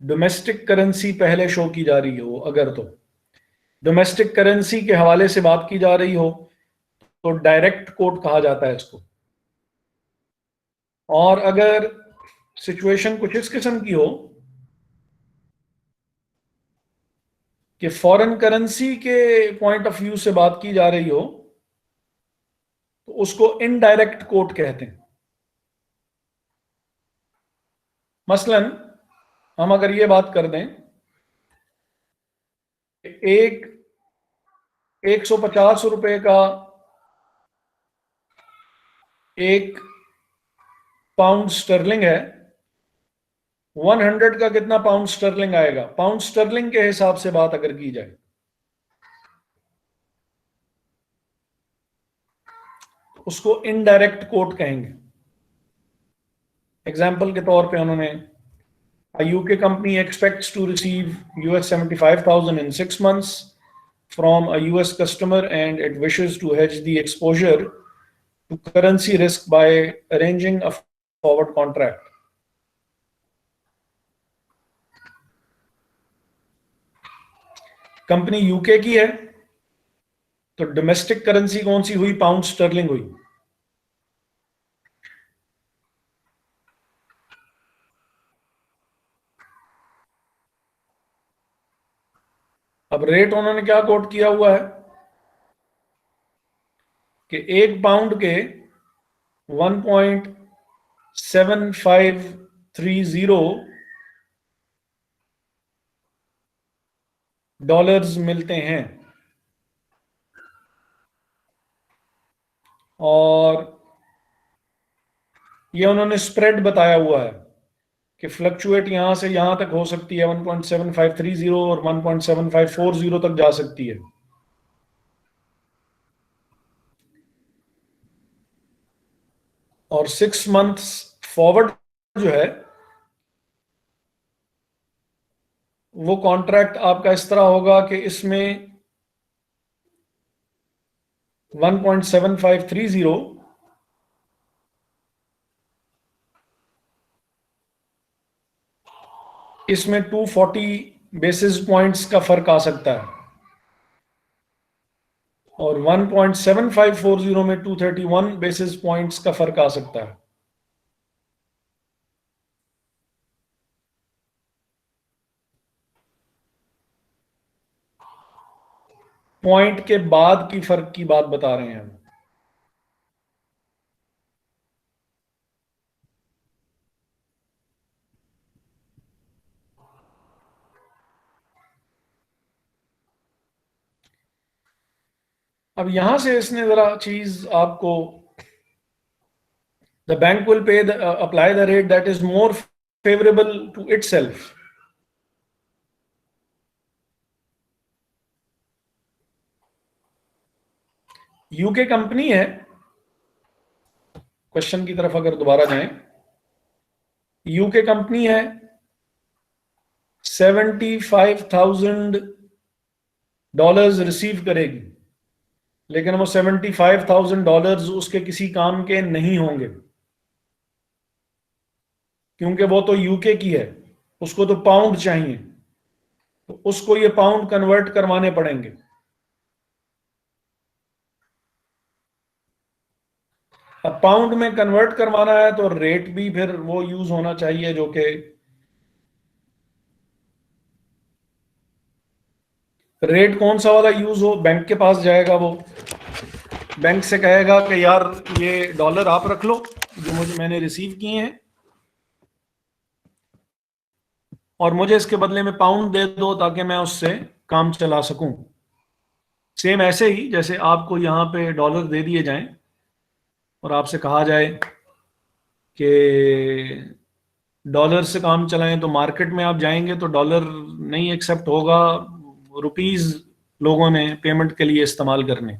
Speaker 2: डोमेस्टिक करेंसी पहले शो की जा रही हो अगर, तो डोमेस्टिक करेंसी के हवाले से बात की जा रही हो तो डायरेक्ट कोट कहा जाता है इसको। और अगर सिचुएशन कुछ इस किस्म की हो कि फॉरेन करेंसी के पॉइंट ऑफ व्यू से बात की जा रही हो, तो उसको इनडायरेक्ट कोट कहते हैं। मसलन हम अगर ये बात कर दें, एक 150 रुपए का एक पाउंड स्टर्लिंग है, 100 का कितना पाउंड स्टर्लिंग आएगा, पाउंड स्टर्लिंग के हिसाब से बात अगर की जाए, तो उसको इनडायरेक्ट कोट कहेंगे। एग्जाम्पल के तौर पे उन्होंने A UK company expects to receive US 75,000 in 6 months from a US customer, and it wishes to hedge the exposure to currency risk by arranging a forward contract. Company UK की है, तो domestic currency कौन सी हुई, pound sterling हुई। अब rate उन्होंने क्या coat किया हुआ है कि एक पाउंड के 1.7530 डॉलर्स मिलते हैं, और ये उन्होंने स्प्रेड बताया हुआ है कि फ्लक्चुएट यहां से यहां तक हो सकती है, 1.7530 और 1.7540 तक जा सकती है। और 6 मंथ्स फॉरवर्ड जो है वो कॉन्ट्रैक्ट आपका इस तरह होगा कि इसमें 1.7530 इसमें 240 बेसिस पॉइंट्स का फर्क आ सकता है, और 1.7540 में 231 बेसिस पॉइंट्स का फर्क आ सकता है। पॉइंट के बाद की फर्क की बात बता रहे हैं हम। अब यहां से इसने जरा चीज आपको, the bank will pay apply the rate that is more favourable to itself. UK company है, क्वेश्चन की तरफ अगर दोबारा जाएं, यूके कंपनी है, $75,000 रिसीव करेगी, लेकिन वो $75,000 उसके किसी काम के नहीं होंगे, क्योंकि वो तो यूके की है, उसको तो पाउंड चाहिए, तो उसको ये पाउंड कन्वर्ट करवाने पड़ेंगे। अब पाउंड में कन्वर्ट करवाना है तो रेट भी फिर वो यूज होना चाहिए जो कि रेट कौन सा वाला यूज हो। बैंक के पास जाएगा, वो बैंक से कहेगा कि यार ये डॉलर आप रख लो जो मैंने रिसीव किए हैं, और मुझे इसके बदले में पाउंड दे दो ताकि मैं उससे काम चला सकूं। सेम ऐसे ही जैसे आपको यहां पे डॉलर दे दिए जाएं और आपसे कहा जाए कि डॉलर से काम चलाएं, तो मार्केट में आप जाएंगे तो डॉलर नहीं एक्सेप्ट होगा, रुपीस लोगों ने पेमेंट के लिए इस्तेमाल करने,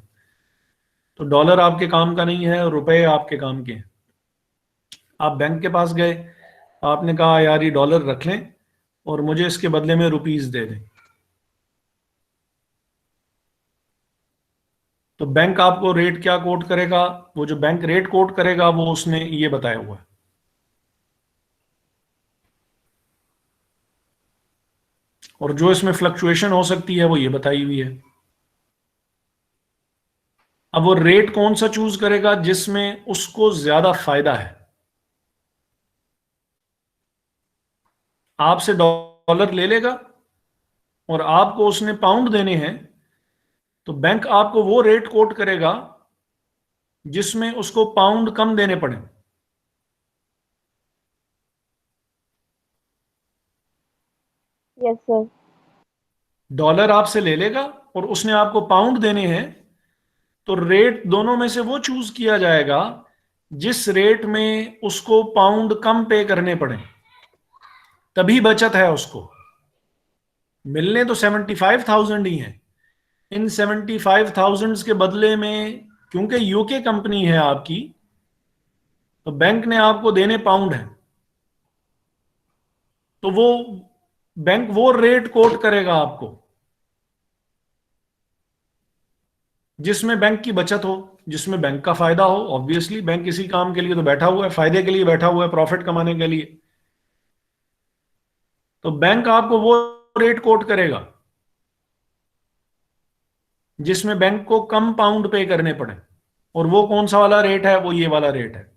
Speaker 2: तो डॉलर आपके काम का नहीं है, रुपए आपके काम के हैं। आप बैंक के पास गए, आपने कहा यार ये डॉलर रख लें और मुझे इसके बदले में रुपीस दे दें, तो बैंक आपको रेट क्या कोट करेगा, वो जो बैंक रेट कोट करेगा वो उसने ये बताया हुआ है। और जो इसमें फ्लक्चुएशन हो सकती है वो ये बताई हुई है। अब वो रेट कौन सा चूज करेगा जिसमें उसको ज्यादा फायदा है। आपसे डॉलर ले लेगा और आपको उसने पाउंड देने हैं, तो बैंक आपको वो रेट कोट करेगा जिसमें उसको पाउंड कम देने पड़े।
Speaker 3: Yes sir.
Speaker 2: डॉलर आपसे ले लेगा और उसने आपको पाउंड देने हैं, तो रेट दोनों में से वो चूज किया जाएगा जिस रेट में उसको पाउंड कम पे करने पड़े, तभी बचत है उसको। मिलने तो 75,000 ही हैं, इन 75,000 के बदले में क्योंकि यूके कंपनी है आपकी, तो बैंक ने आपको देने पाउंड है, तो वो बैंक वो रेट कोट करेगा आपको जिसमें बैंक की बचत हो, जिसमें बैंक का फायदा हो। ऑब्वियसली बैंक इसी काम के लिए तो बैठा हुआ है, फायदे के लिए बैठा हुआ है, प्रॉफिट कमाने के लिए। तो बैंक आपको वो रेट कोट करेगा जिसमें बैंक को कम पाउंड पे करने पड़े, और वो कौन सा वाला रेट है, वो ये वाला रेट है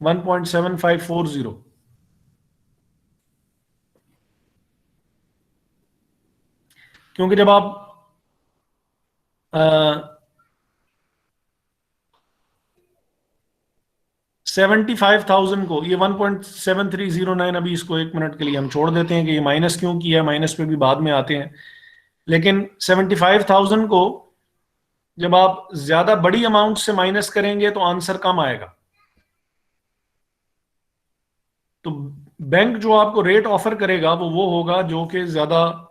Speaker 2: 1.7540। क्योंकि जब आप 75,000 को, ये 1.7309, अभी इसको 1 मिनट के लिए हम छोड़ देते हैं कि ये माइनस क्यों किया है, माइनस पे भी बाद में आते हैं, लेकिन 75,000 को जब आप ज्यादा बड़ी अमाउंट से माइनस करेंगे तो आंसर कम आएगा। तो बैंक जो आपको रेट ऑफर करेगा वो होगा जो कि ज्यादा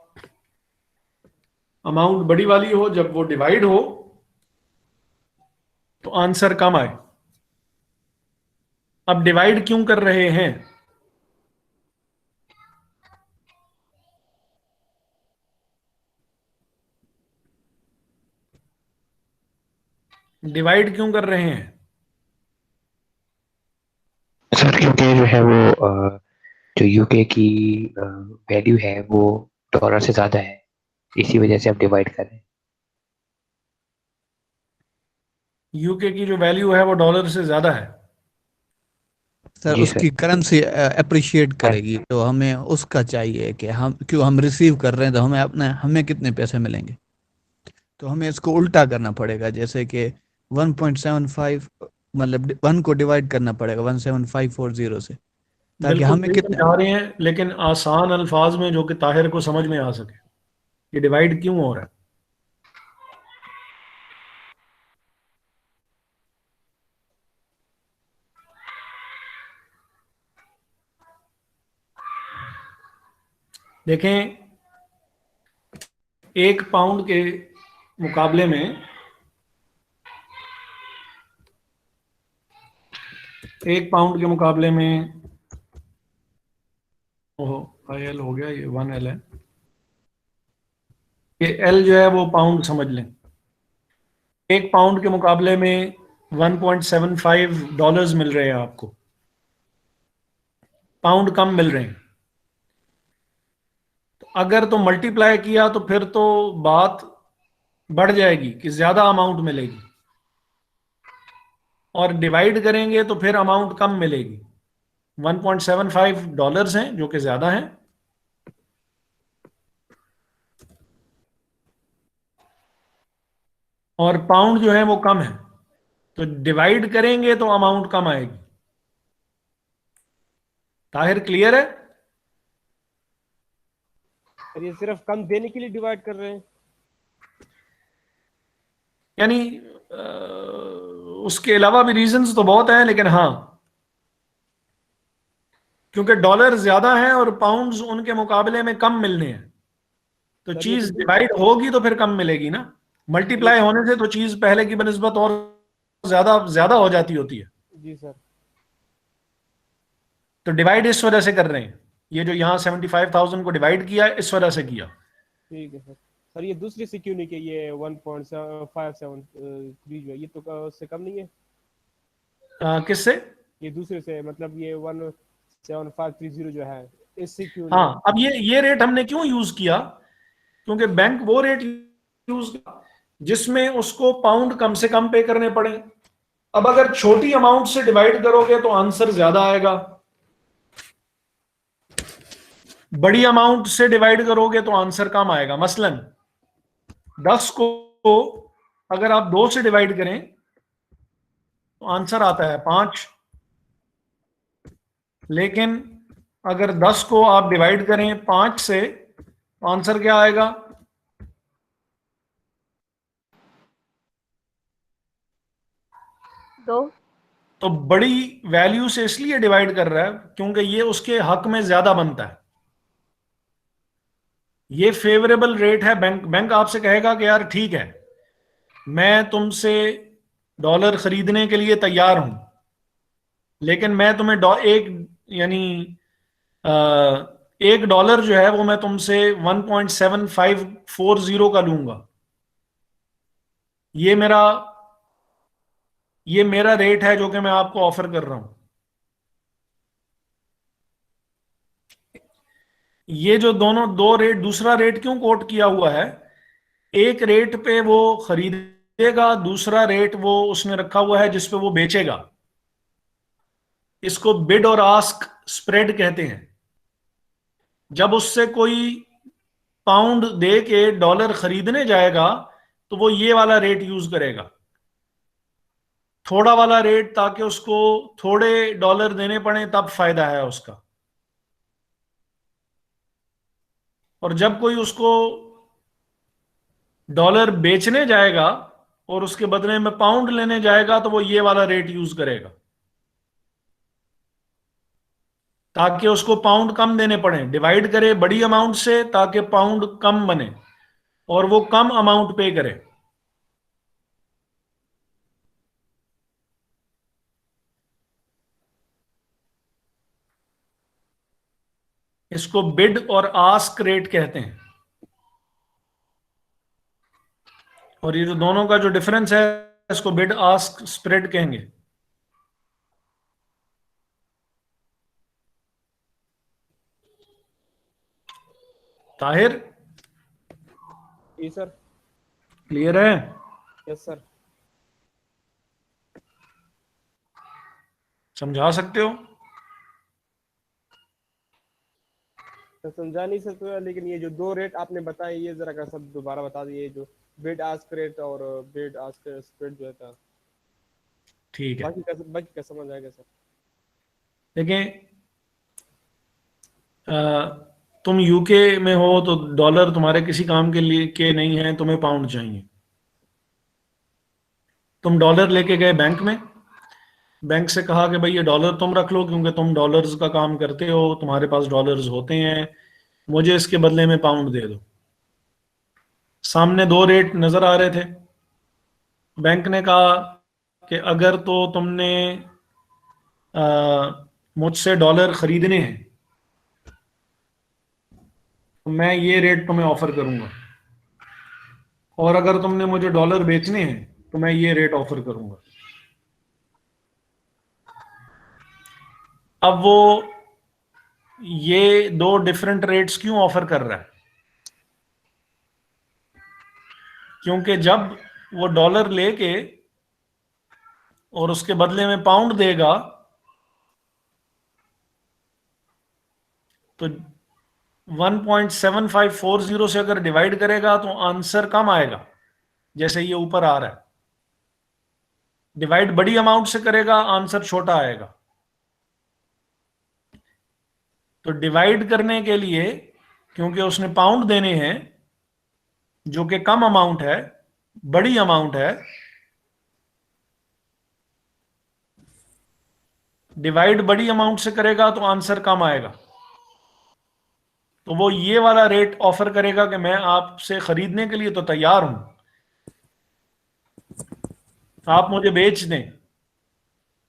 Speaker 2: अमाउंट बड़ी वाली हो, जब वो डिवाइड हो तो आंसर कम आए। अब डिवाइड क्यों कर रहे हैं, डिवाइड क्यों कर रहे हैं
Speaker 7: सर? क्योंकि जो है वो जो यूके की वैल्यू है वो डॉलर से ज्यादा है, इसी वजह से आप डिवाइड कर रहे हैं।
Speaker 2: यूके की जो वैल्यू है वो डॉलर से ज्यादा है
Speaker 6: सर।
Speaker 7: जी
Speaker 6: उसकी
Speaker 7: सर।
Speaker 6: करेंसी अप्रिशिएट करेगी, तो हमें उसका चाहिए कि हम क्यों हम रिसीव कर रहे हैं, तो हमें कितने पैसे मिलेंगे। तो हमें इसको उल्टा करना पड़ेगा, जैसे कि 1.75 मतलब 1 को डिवाइड करना पड़ेगा 17540 से, ताकि
Speaker 2: बिल्कुल
Speaker 6: हमें
Speaker 2: सही
Speaker 6: कितने।
Speaker 2: समझा रहे हैं, लेकिन आसान अल्फाज में जो कि ताहिर को समझ में आ सके, ये डिवाइड क्यों हो रहा है। देखें, 1 पाउंड के मुकाबले में 1 पाउंड के मुकाबले में, ओहो IL हो गया, ये 1L है, ये L जो है वो पाउंड समझ लें। 1 पाउंड के मुकाबले में $1.75 मिल रहे हैं आपको, पाउंड कम मिल रहे हैं। तो अगर तो मल्टीप्लाई किया तो फिर तो बात बढ़ जाएगी कि ज्यादा अमाउंट मिलेगी, और डिवाइड करेंगे तो फिर अमाउंट कम मिलेगी। $1.75 हैं जो कि ज्यादा हैं, और पाउंड जो है वो कम है, तो डिवाइड करेंगे तो अमाउंट कम आएगी। ताहिर क्लियर है?
Speaker 4: और ये सिर्फ कम देने के लिए डिवाइड कर रहे हैं?
Speaker 2: यानी उसके अलावा भी रीजंस तो बहुत हैं, लेकिन हाँ, क्योंकि डॉलर ज्यादा हैं और पाउंड्स उनके मुकाबले में कम मिलने हैं, तो चीज डिवाइड होगी तो फिर कम मिलेगी ना। मल्टीप्लाई होने से तो चीज पहले की बनिस्बत और ज्यादा ज्यादा हो जाती होती है।
Speaker 4: जी सर।
Speaker 2: तो डिवाइड इस वजह से कर रहे हैं, ये जो यहाँ 75,000 को डिवाइड किया इस वजह से किया।
Speaker 4: ठीक है सर। सर ये दूसरी से क्यों नहीं कि ये 1.573 जो है ये तो उससे कम नहीं है?
Speaker 2: किससे?
Speaker 4: ये दूसरे से, मतलब ये 1.7530 जो है, इससे क्यों
Speaker 2: हाँ,
Speaker 4: नहीं?
Speaker 2: अब ये रेट हमने क्यों यूज किया, क्योंकि बैंक वो रेट यूज किया जिसमें उसको पाउंड कम से कम पे करने पड़े। अब अगर छोटी अमाउंट से डिवाइड करोगे तो आंसर ज्यादा आएगा, बड़ी अमाउंट से डिवाइड करोगे तो आंसर कम आएगा। मसलन 10 को अगर आप 2 से डिवाइड करें तो आंसर आता है 5, लेकिन अगर 10 को आप डिवाइड करें 5 से तो आंसर क्या आएगा?
Speaker 3: 2।
Speaker 2: तो बड़ी वैल्यू से इसलिए डिवाइड कर रहा है क्योंकि ये उसके हक में ज्यादा बनता है, ये फेवरेबल रेट है। बैंक आपसे कहेगा कि यार ठीक है, मैं तुमसे डॉलर खरीदने के लिए तैयार हूं, लेकिन मैं तुम्हें $1 जो है वो मैं तुमसे 1.7540 का लूंगा। ये मेरा रेट है जो कि मैं आपको ऑफर कर रहा हूं। ये जो दो रेट, दूसरा रेट क्यों कोट किया हुआ है? एक रेट पे वो खरीदेगा, दूसरा रेट वो उसने रखा हुआ है जिस पे वो बेचेगा। इसको बिड और आस्क स्प्रेड कहते हैं। जब उससे कोई पाउंड दे के डॉलर खरीदने जाएगा तो वो ये वाला रेट यूज करेगा, थोड़ा वाला रेट, ताकि उसको थोड़े डॉलर देने पड़े, तब फायदा है उसका। और जब कोई उसको डॉलर बेचने जाएगा और उसके बदले में पाउंड लेने जाएगा तो वो ये वाला रेट यूज करेगा, ताकि उसको पाउंड कम देने पड़े। डिवाइड करे बड़ी अमाउंट से ताकि पाउंड कम बने और वो कम अमाउंट पे करे। इसको बिड और आस्क रेट कहते हैं। और ये जो दोनों का जो डिफरेंस है इसको बिड आस्क स्प्रेड कहेंगे। ताहिर
Speaker 4: जी सर।
Speaker 2: क्लियर है?
Speaker 4: Yes sir.
Speaker 2: समझा सकते हो?
Speaker 4: तो समझा नहीं सकते, लेकिन ये जो 2 रेट आपने बताए ये जरा का सब दोबारा बता दिए, जो बिड आस्क रेट और बिड आस्क स्प्रेड जो था।
Speaker 2: ठीक है,
Speaker 4: बाकी का समझ आएगा सर।
Speaker 2: देखिए, तुम यूके में हो तो डॉलर तुम्हारे किसी काम के लिए के नहीं है, तुम्हें पाउंड चाहिए। तुम डॉलर लेके गए बैंक में, बैंक से कहा कि भाई ये डॉलर तुम रख लो क्योंकि तुम डॉलर्स का काम करते हो, तुम्हारे पास डॉलर्स होते हैं, मुझे इसके बदले में पाउंड दे दो। सामने दो रेट नजर आ रहे थे। बैंक ने कहा कि अगर तो तुमने मुझसे डॉलर खरीदने हैं तो मैं ये रेट तुम्हें ऑफर करूंगा, और अगर तुमने मुझे डॉलर बेचने हैं तो मैं ये रेट ऑफर करूंगा। अब वो ये दो डिफरेंट रेट्स क्यों ऑफर कर रहा है? क्योंकि जब वो डॉलर लेके और उसके बदले में पाउंड देगा तो 1.7540 से अगर डिवाइड करेगा तो आंसर कम आएगा, जैसे ये ऊपर आ रहा है। डिवाइड बड़ी अमाउंट से करेगा, आंसर छोटा आएगा। तो डिवाइड करने के लिए, क्योंकि उसने पाउंड देने हैं जो कि कम अमाउंट है, बड़ी अमाउंट है, डिवाइड बड़ी अमाउंट से करेगा तो आंसर कम आएगा। तो वो ये वाला रेट ऑफर करेगा कि मैं आपसे खरीदने के लिए तो तैयार हूं, आप मुझे बेच दें,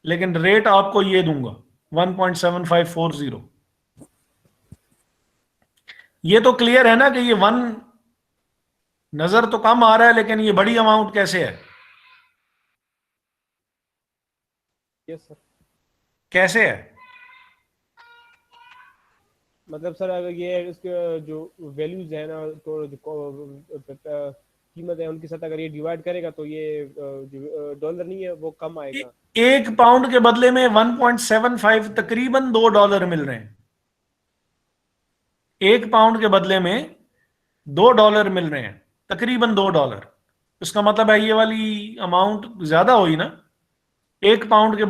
Speaker 2: लेकिन रेट आपको ये दूंगा 1.7540। ये तो क्लियर है ना कि ये 1 नजर तो कम आ रहा है, लेकिन ये बड़ी अमाउंट कैसे है?
Speaker 4: Yes sir.
Speaker 2: कैसे है?
Speaker 4: मतलब सर अगर ये इसके जो वैल्यूज है ना, तो जो कीमत है उनके साथ अगर ये डिवाइड करेगा तो ये जो डॉलर नहीं है वो कम आएगा।
Speaker 2: एक पाउंड के बदले में 1.75 तकरीबन $2 मिल रहे हैं। एक पाउंड के बदले में $2 मिल रहे हैं, तकरीबन $2। इसका मतलब है ये वाली अमाउंट ज्यादा हुई ना। एक पाउंड के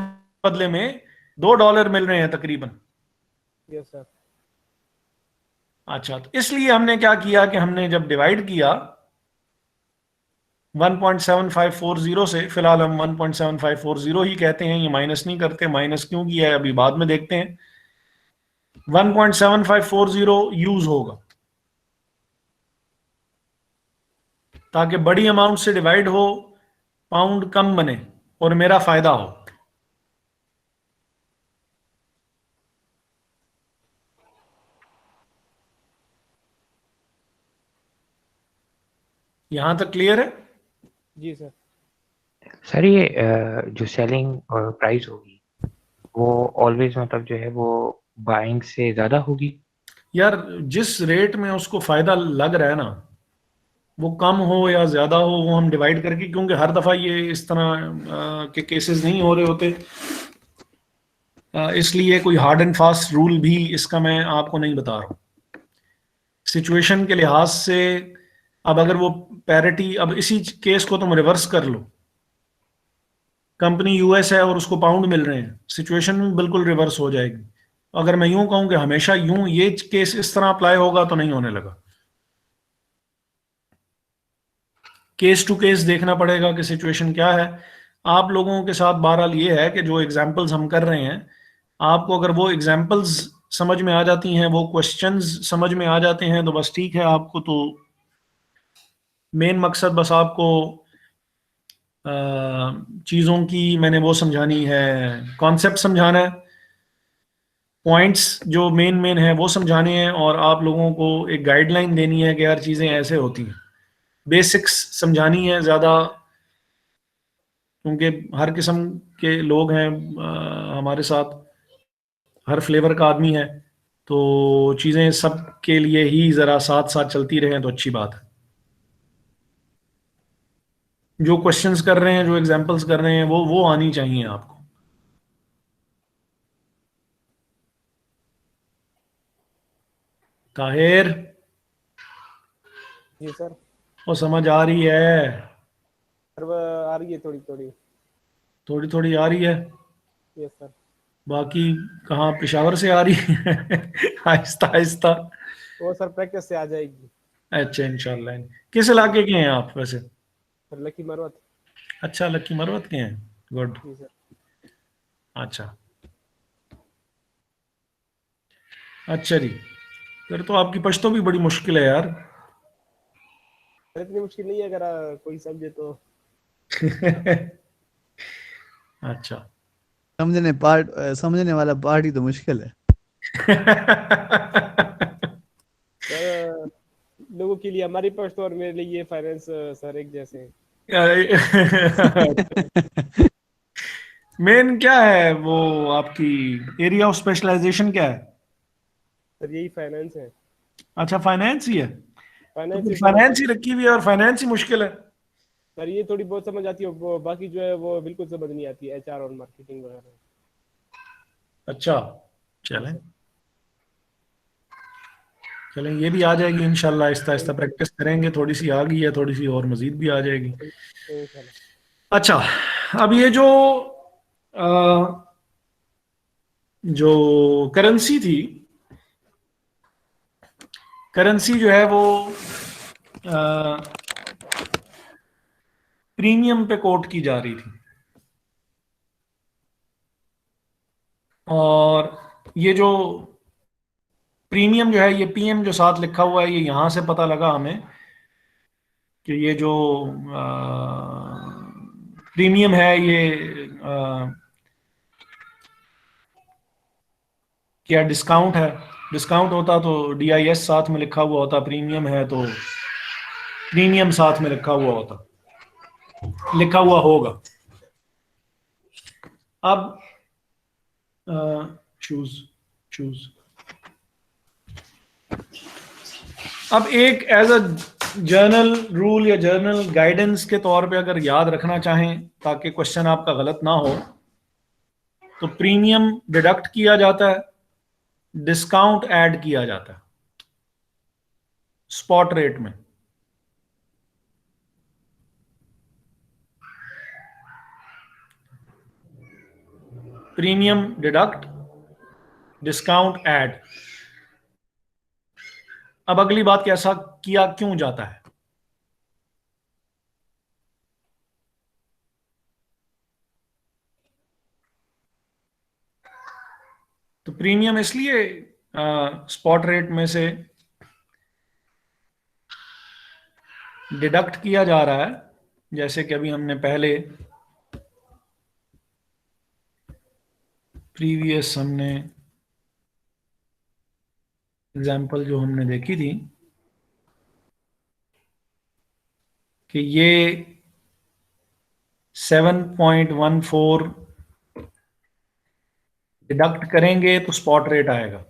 Speaker 2: बदले में $2 मिल रहे हैं तकरीबन।
Speaker 4: Yes sir.
Speaker 2: अच्छा, तो इसलिए हमने क्या किया कि हमने जब डिवाइड किया 1.7540 से, फिलहाल हम 1.7540 ही कहते हैं, ये माइनस नहीं करते। माइनस क्यों किया है अभी बाद में देखते हैं। 1.7540 यूज होगा ताकि बड़ी अमाउंट से डिवाइड हो, पाउंड कम बने और मेरा फायदा हो। यहां तक क्लियर है?
Speaker 4: जी सर।
Speaker 7: सर ये जो सेलिंग प्राइस होगी वो ऑलवेज मतलब जो है वो बाइंग से ज्यादा होगी?
Speaker 2: यार जिस रेट में उसको फायदा लग रहा है ना, वो कम हो या ज्यादा हो, वो हम डिवाइड करके, क्योंकि हर दफा ये इस तरह के केसेस नहीं हो रहे होते, इसलिए कोई हार्ड एंड फास्ट रूल भी इसका मैं आपको नहीं बता रहा हूँ। सिचुएशन के लिहाज से अब अगर वो पैरिटी, अब इसी केस को तुम रिवर्स कर लो, कंपनी यूएस है और उसको पाउंड मिल रहे हैं, सिचुएशन बिल्कुल रिवर्स हो जाएगी। अगर मैं यूं कहूं कि हमेशा यूं ये केस इस तरह अप्लाई होगा तो नहीं होने लगा। केस टू केस देखना पड़ेगा कि सिचुएशन क्या है। आप लोगों के साथ बहरहाल ये है कि जो एग्जाम्पल्स हम कर रहे हैं, आपको अगर वो एग्जाम्पल्स समझ में आ जाती हैं, वो क्वेश्चंस समझ में आ जाते हैं तो बस ठीक है। आपको तो मेन मकसद बस आपको चीज़ों की मैंने वो समझानी है, कॉन्सेप्ट समझाना है, पॉइंट्स जो मेन मेन है वो समझाने हैं, और आप लोगों को एक गाइडलाइन देनी है कि यार चीज़ें ऐसे होती हैं। बेसिक्स समझानी है ज़्यादा, क्योंकि हर किस्म के लोग हैं हमारे साथ, हर फ्लेवर का आदमी है, तो चीज़ें सब के लिए ही ज़रा साथ साथ चलती रहें तो अच्छी बात है। जो क्वेश्चंस कर रहे हैं, जो एग्जांपल्स कर रहे हैं, वो आनी चाहिए आपको। ताहिर,
Speaker 4: जी सर।
Speaker 2: वो समझ आ रही है?
Speaker 4: सर वो आ रही है थोड़ी थोड़ी।
Speaker 2: थोड़ी थोड़ी आ रही है?
Speaker 4: Yes sir.
Speaker 2: बाकी कहाँ, पेशावर से आ रही है? आहिस्ता आहिस्ता।
Speaker 4: वो सर प्रैक्टिस से आ जाएगी।
Speaker 2: अच्छा, इंशाल्लाह। किस इलाके के हैं आप वैसे?
Speaker 4: Sir lucky Marwat.
Speaker 2: अच्छा, लक्की मरवत के हैं, गुड।
Speaker 4: जी सर।
Speaker 2: अच्छा अच्छा जी। फिर तो आपकी पश्तो भी बड़ी मुश्किल है यार।
Speaker 4: इतनी मुश्किल नहीं है, अगर कोई समझे तो।
Speaker 2: अच्छा।
Speaker 6: समझने वाला पार्ट ही तो मुश्किल है।
Speaker 4: सर लोगों के लिए हमारी पश्तो और मेरे लिए ये फाइनेंस सर एक जैसे हैं।
Speaker 2: मेन क्या है वो आपकी एरिया ऑफ स्पेशलाइजेशन क्या है?
Speaker 4: सर यही फाइनेंस है।
Speaker 2: अच्छा, फाइनेंस ही है। तो
Speaker 4: फाइनेंस ही
Speaker 2: फाइनेंस ही रखी हुई है और फाइनेंस ही मुश्किल है।
Speaker 4: सर, ये थोड़ी बहुत समझ आती है, वो बाकी जो है वो बिल्कुल समझ नहीं आती है, एचआर और मार्केटिंग वगैरह।
Speaker 2: अच्छा, चलें चलें, ये भी आ जाएगी इंशाल्लाह। आहिस्ता आहिस्ता प्रैक्टिस करेंगे, थोड़ी सी आ गई है, थोड़ी सी और मजीद भी आ जाएगी। अच्छा, अब ये जो करेंसी थी, करेंसी जो है वो प्रीमियम पे कोट की जा रही थी, और ये जो प्रीमियम जो है, ये पीएम जो साथ लिखा हुआ है, ये यहां से पता लगा हमें कि ये जो प्रीमियम है ये क्या डिस्काउंट है। डिस्काउंट होता तो DIS साथ में लिखा हुआ होता, प्रीमियम है तो प्रीमियम साथ में लिखा हुआ होता, लिखा हुआ होगा। अब चूज चूज अब एक एज अ जर्नल रूल या जर्नल गाइडेंस के तौर पे अगर याद रखना चाहें ताकि क्वेश्चन आपका गलत ना हो, तो प्रीमियम डिडक्ट किया जाता है, डिस्काउंट ऐड किया जाता है स्पॉट रेट में। Premium deduct, discount add. अब अगली बात कि ऐसा किया क्यों जाता है। तो प्रीमियम इसलिए स्पॉट रेट में से डिडक्ट किया जा रहा है, जैसे कि अभी हमने पहले प्रीवियस हमने एग्जाम्पल जो हमने देखी थी कि ये 7.14 डिडक्ट करेंगे तो स्पॉट रेट आएगा,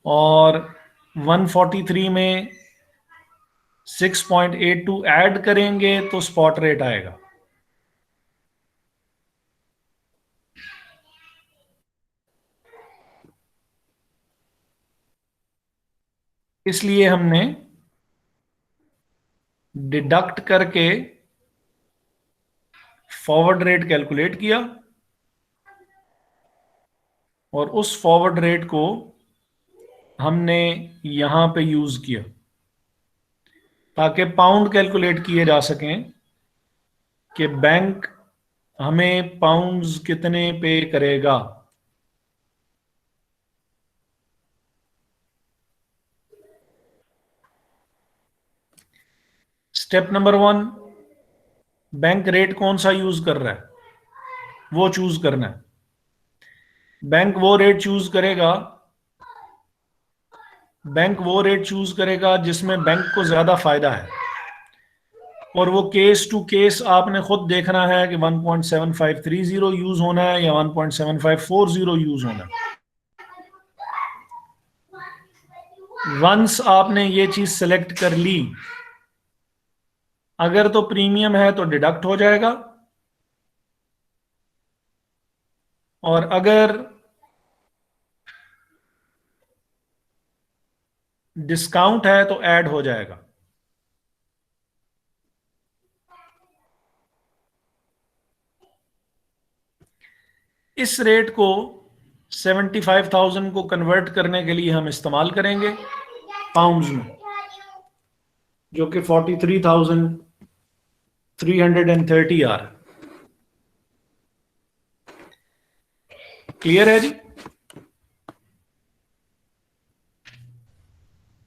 Speaker 2: और 143 में 6.82 ऐड करेंगे तो स्पॉट रेट आएगा। इसलिए हमने डिडक्ट करके फॉरवर्ड रेट कैलकुलेट किया, और उस फॉरवर्ड रेट को हमने यहां पे यूज किया ताकि पाउंड कैलकुलेट किए जा सकें कि बैंक हमें पाउंड्स कितने पे करेगा। स्टेप नंबर 1, बैंक रेट कौन सा यूज कर रहा है वो चूज करना है। बैंक वो रेट चूज करेगा जिसमें बैंक को ज्यादा फायदा है, और वो केस टू केस आपने खुद देखना है कि 1.7530 यूज होना है या 1.7540 यूज होना है। वंस आपने ये चीज सेलेक्ट कर ली, अगर तो प्रीमियम है तो डिडक्ट हो जाएगा, और अगर डिस्काउंट है तो ऐड हो जाएगा। इस रेट को 75,000 को कन्वर्ट करने के लिए हम इस्तेमाल करेंगे पाउंड्स में, जो कि 43,330 आ रहा है। क्लियर है जी?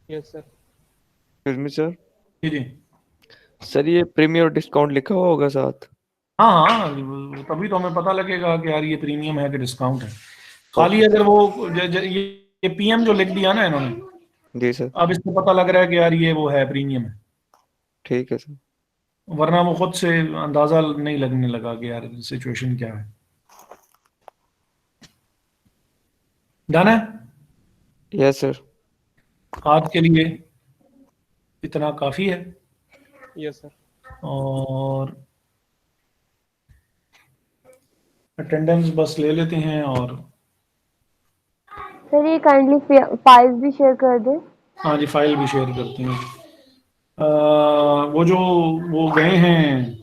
Speaker 4: Yes sir.
Speaker 11: Excuse me sir.
Speaker 2: जी जी
Speaker 11: सर ये प्रीमियम डिस्काउंट लिखा हुआ होगा साथ?
Speaker 2: हाँ हाँ, तभी तो हमें पता लगेगा कि यार ये प्रीमियम है कि डिस्काउंट है। खाली
Speaker 11: ओके
Speaker 2: अगर वो ये पीएम जो लिख दिया ना इन्होंने,
Speaker 11: जी सर,
Speaker 2: अब इससे पता लग रहा है कि यार ये वो है, प्रीमियम है,
Speaker 11: ठीक है सर।
Speaker 2: वरना वो खुद से अंदाजा नहीं लगने लगा कि यार सिचुएशन क्या है। डन है?
Speaker 11: Yes sir.
Speaker 2: आज के लिए इतना काफी है।
Speaker 4: Yes sir.
Speaker 2: और अटेंडेंस बस ले लेते हैं। और
Speaker 3: सर ये काइंडली फाइल्स भी शेयर कर दें।
Speaker 2: हाँ जी, फाइल भी शेयर करते हैं। वो गए हैं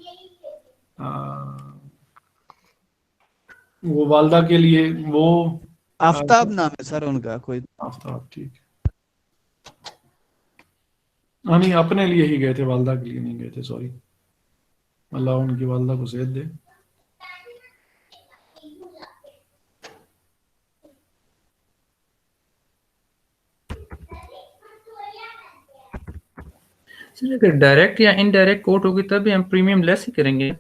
Speaker 2: वो वालदा के लिए, वो
Speaker 6: आफ्ताब नाम है सर उनका कोई।
Speaker 2: आफ्ताब, ठीक है। हाँ नहीं, अपने लिए ही गए थे, वालदा के लिए नहीं गए थे, सॉरी। अल्लाह उनकी वालदा को सेहत दे।
Speaker 5: सर अगर डायरेक्ट या इनडायरेक्ट कोर्ट होगी तब भी हम प्रीमियम लेस ही करेंगे।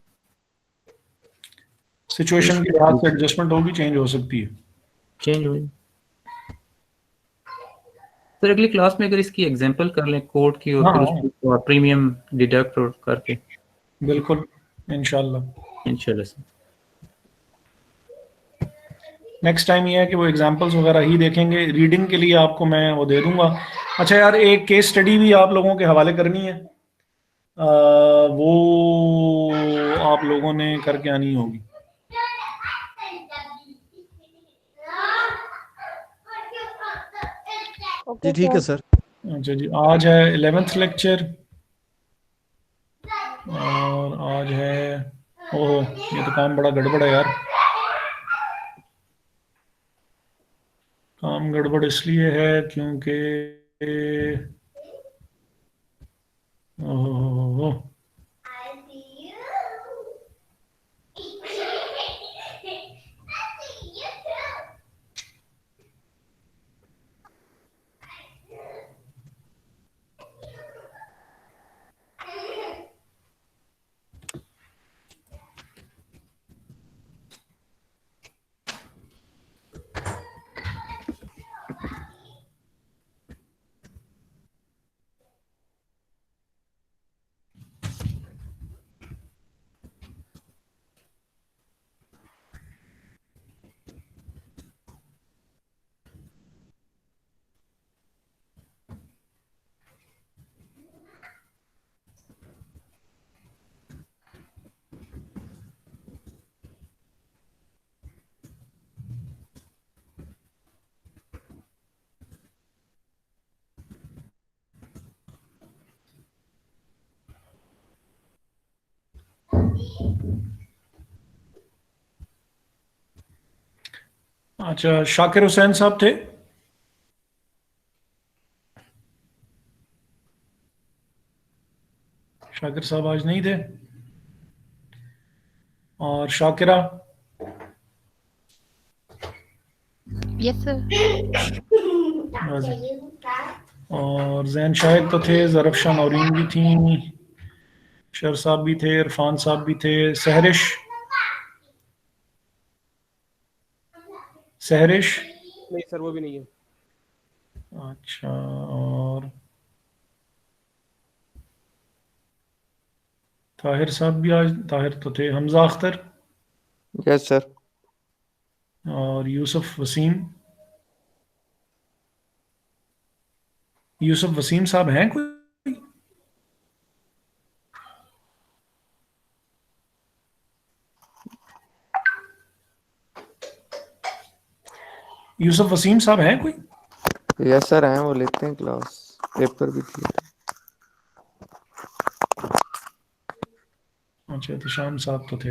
Speaker 2: सिचुएशन के लिहाज से एडजस्टमेंट होगी, चेंज हो सकती है।
Speaker 5: चेंज हो सर अगली क्लास में अगर इसकी एग्जांपल कर लें कोर्ट की और
Speaker 2: हाँ
Speaker 5: फिर
Speaker 2: हाँ,
Speaker 5: उसको प्रीमियम डिडक्ट करके।
Speaker 2: बिल्कुल, इंशाल्लाह।
Speaker 5: सर
Speaker 2: नेक्स्ट टाइम ये है कि वो एग्जांपल्स वगैरह ही देखेंगे। रीडिंग के लिए आपको मैं वो दे दूंगा। अच्छा यार, एक केस स्टडी भी आप लोगों के हवाले करनी है, वो आप लोगों ने करके आनी होगी।
Speaker 6: जी ठीक है सर।
Speaker 2: अच्छा जी, आज है 11th लेक्चर और आज है, ओह ये तो काम बड़ा गड़बड़ है यार। काम गड़बड़ इसलिए है क्योंकि ओह अच्छा, शाकिर हुसैन साहब थे? शाकिर साहब आज नहीं थे। और शाकिरा?
Speaker 12: Yes sir.
Speaker 2: और जैन शाहिद तो थे, ज़रफ़शान नौरीन भी थी, शर साहब भी थे, इरफान साहब भी थे। सहरिश? सहरिश?
Speaker 4: नहीं सर, वो भी नहीं है।
Speaker 2: अच्छा, और ताहिर साहब भी आज, ताहिर तो थे। हमजा अख्तर?
Speaker 11: Yes sir.
Speaker 2: और यूसुफ वसीम? यूसुफ वसीम साहब हैं कोई? यूसुफ वसीम साहब हैं कोई?
Speaker 11: यस सर हैं, वो लेते हैं क्लास, पेपर भी दिए।
Speaker 2: अच्छा, तो शाम साहब तो थे।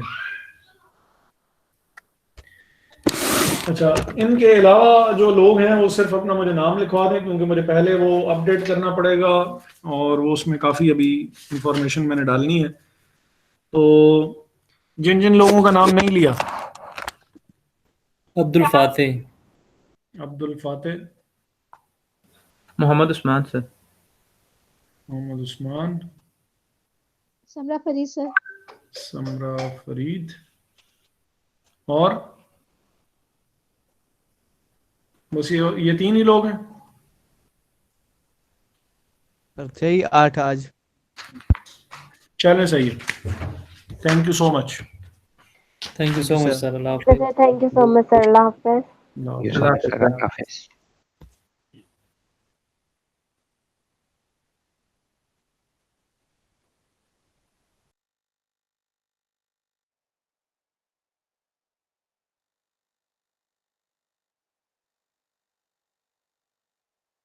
Speaker 2: अच्छा, इनके अलावा जो लोग हैं वो सिर्फ अपना मुझे नाम लिखवा दें, क्योंकि मुझे पहले वो अपडेट करना पड़ेगा और वो उसमें काफ़ी अभी इंफॉर्मेशन मैंने डालनी है। तो जिन जिन लोगों का नाम नहीं लिया
Speaker 1: अब्दुल फाते।
Speaker 2: अब्दुल फाते,
Speaker 5: मोहम्मद उस्मान सर।
Speaker 2: मोहम्मद उस्मान,
Speaker 9: समरा फरीद सर।
Speaker 2: समरा फरीद, और बस ये 3 ही लोग हैं।
Speaker 6: सर थे ही 8 आज।
Speaker 2: चले, सही है। Thank you so much.
Speaker 1: Thank you so much sir, Allah हाफिज़।
Speaker 3: Thank you so much sir, Allah हाफिज़।
Speaker 7: You so much, sir. Allah Hafiz.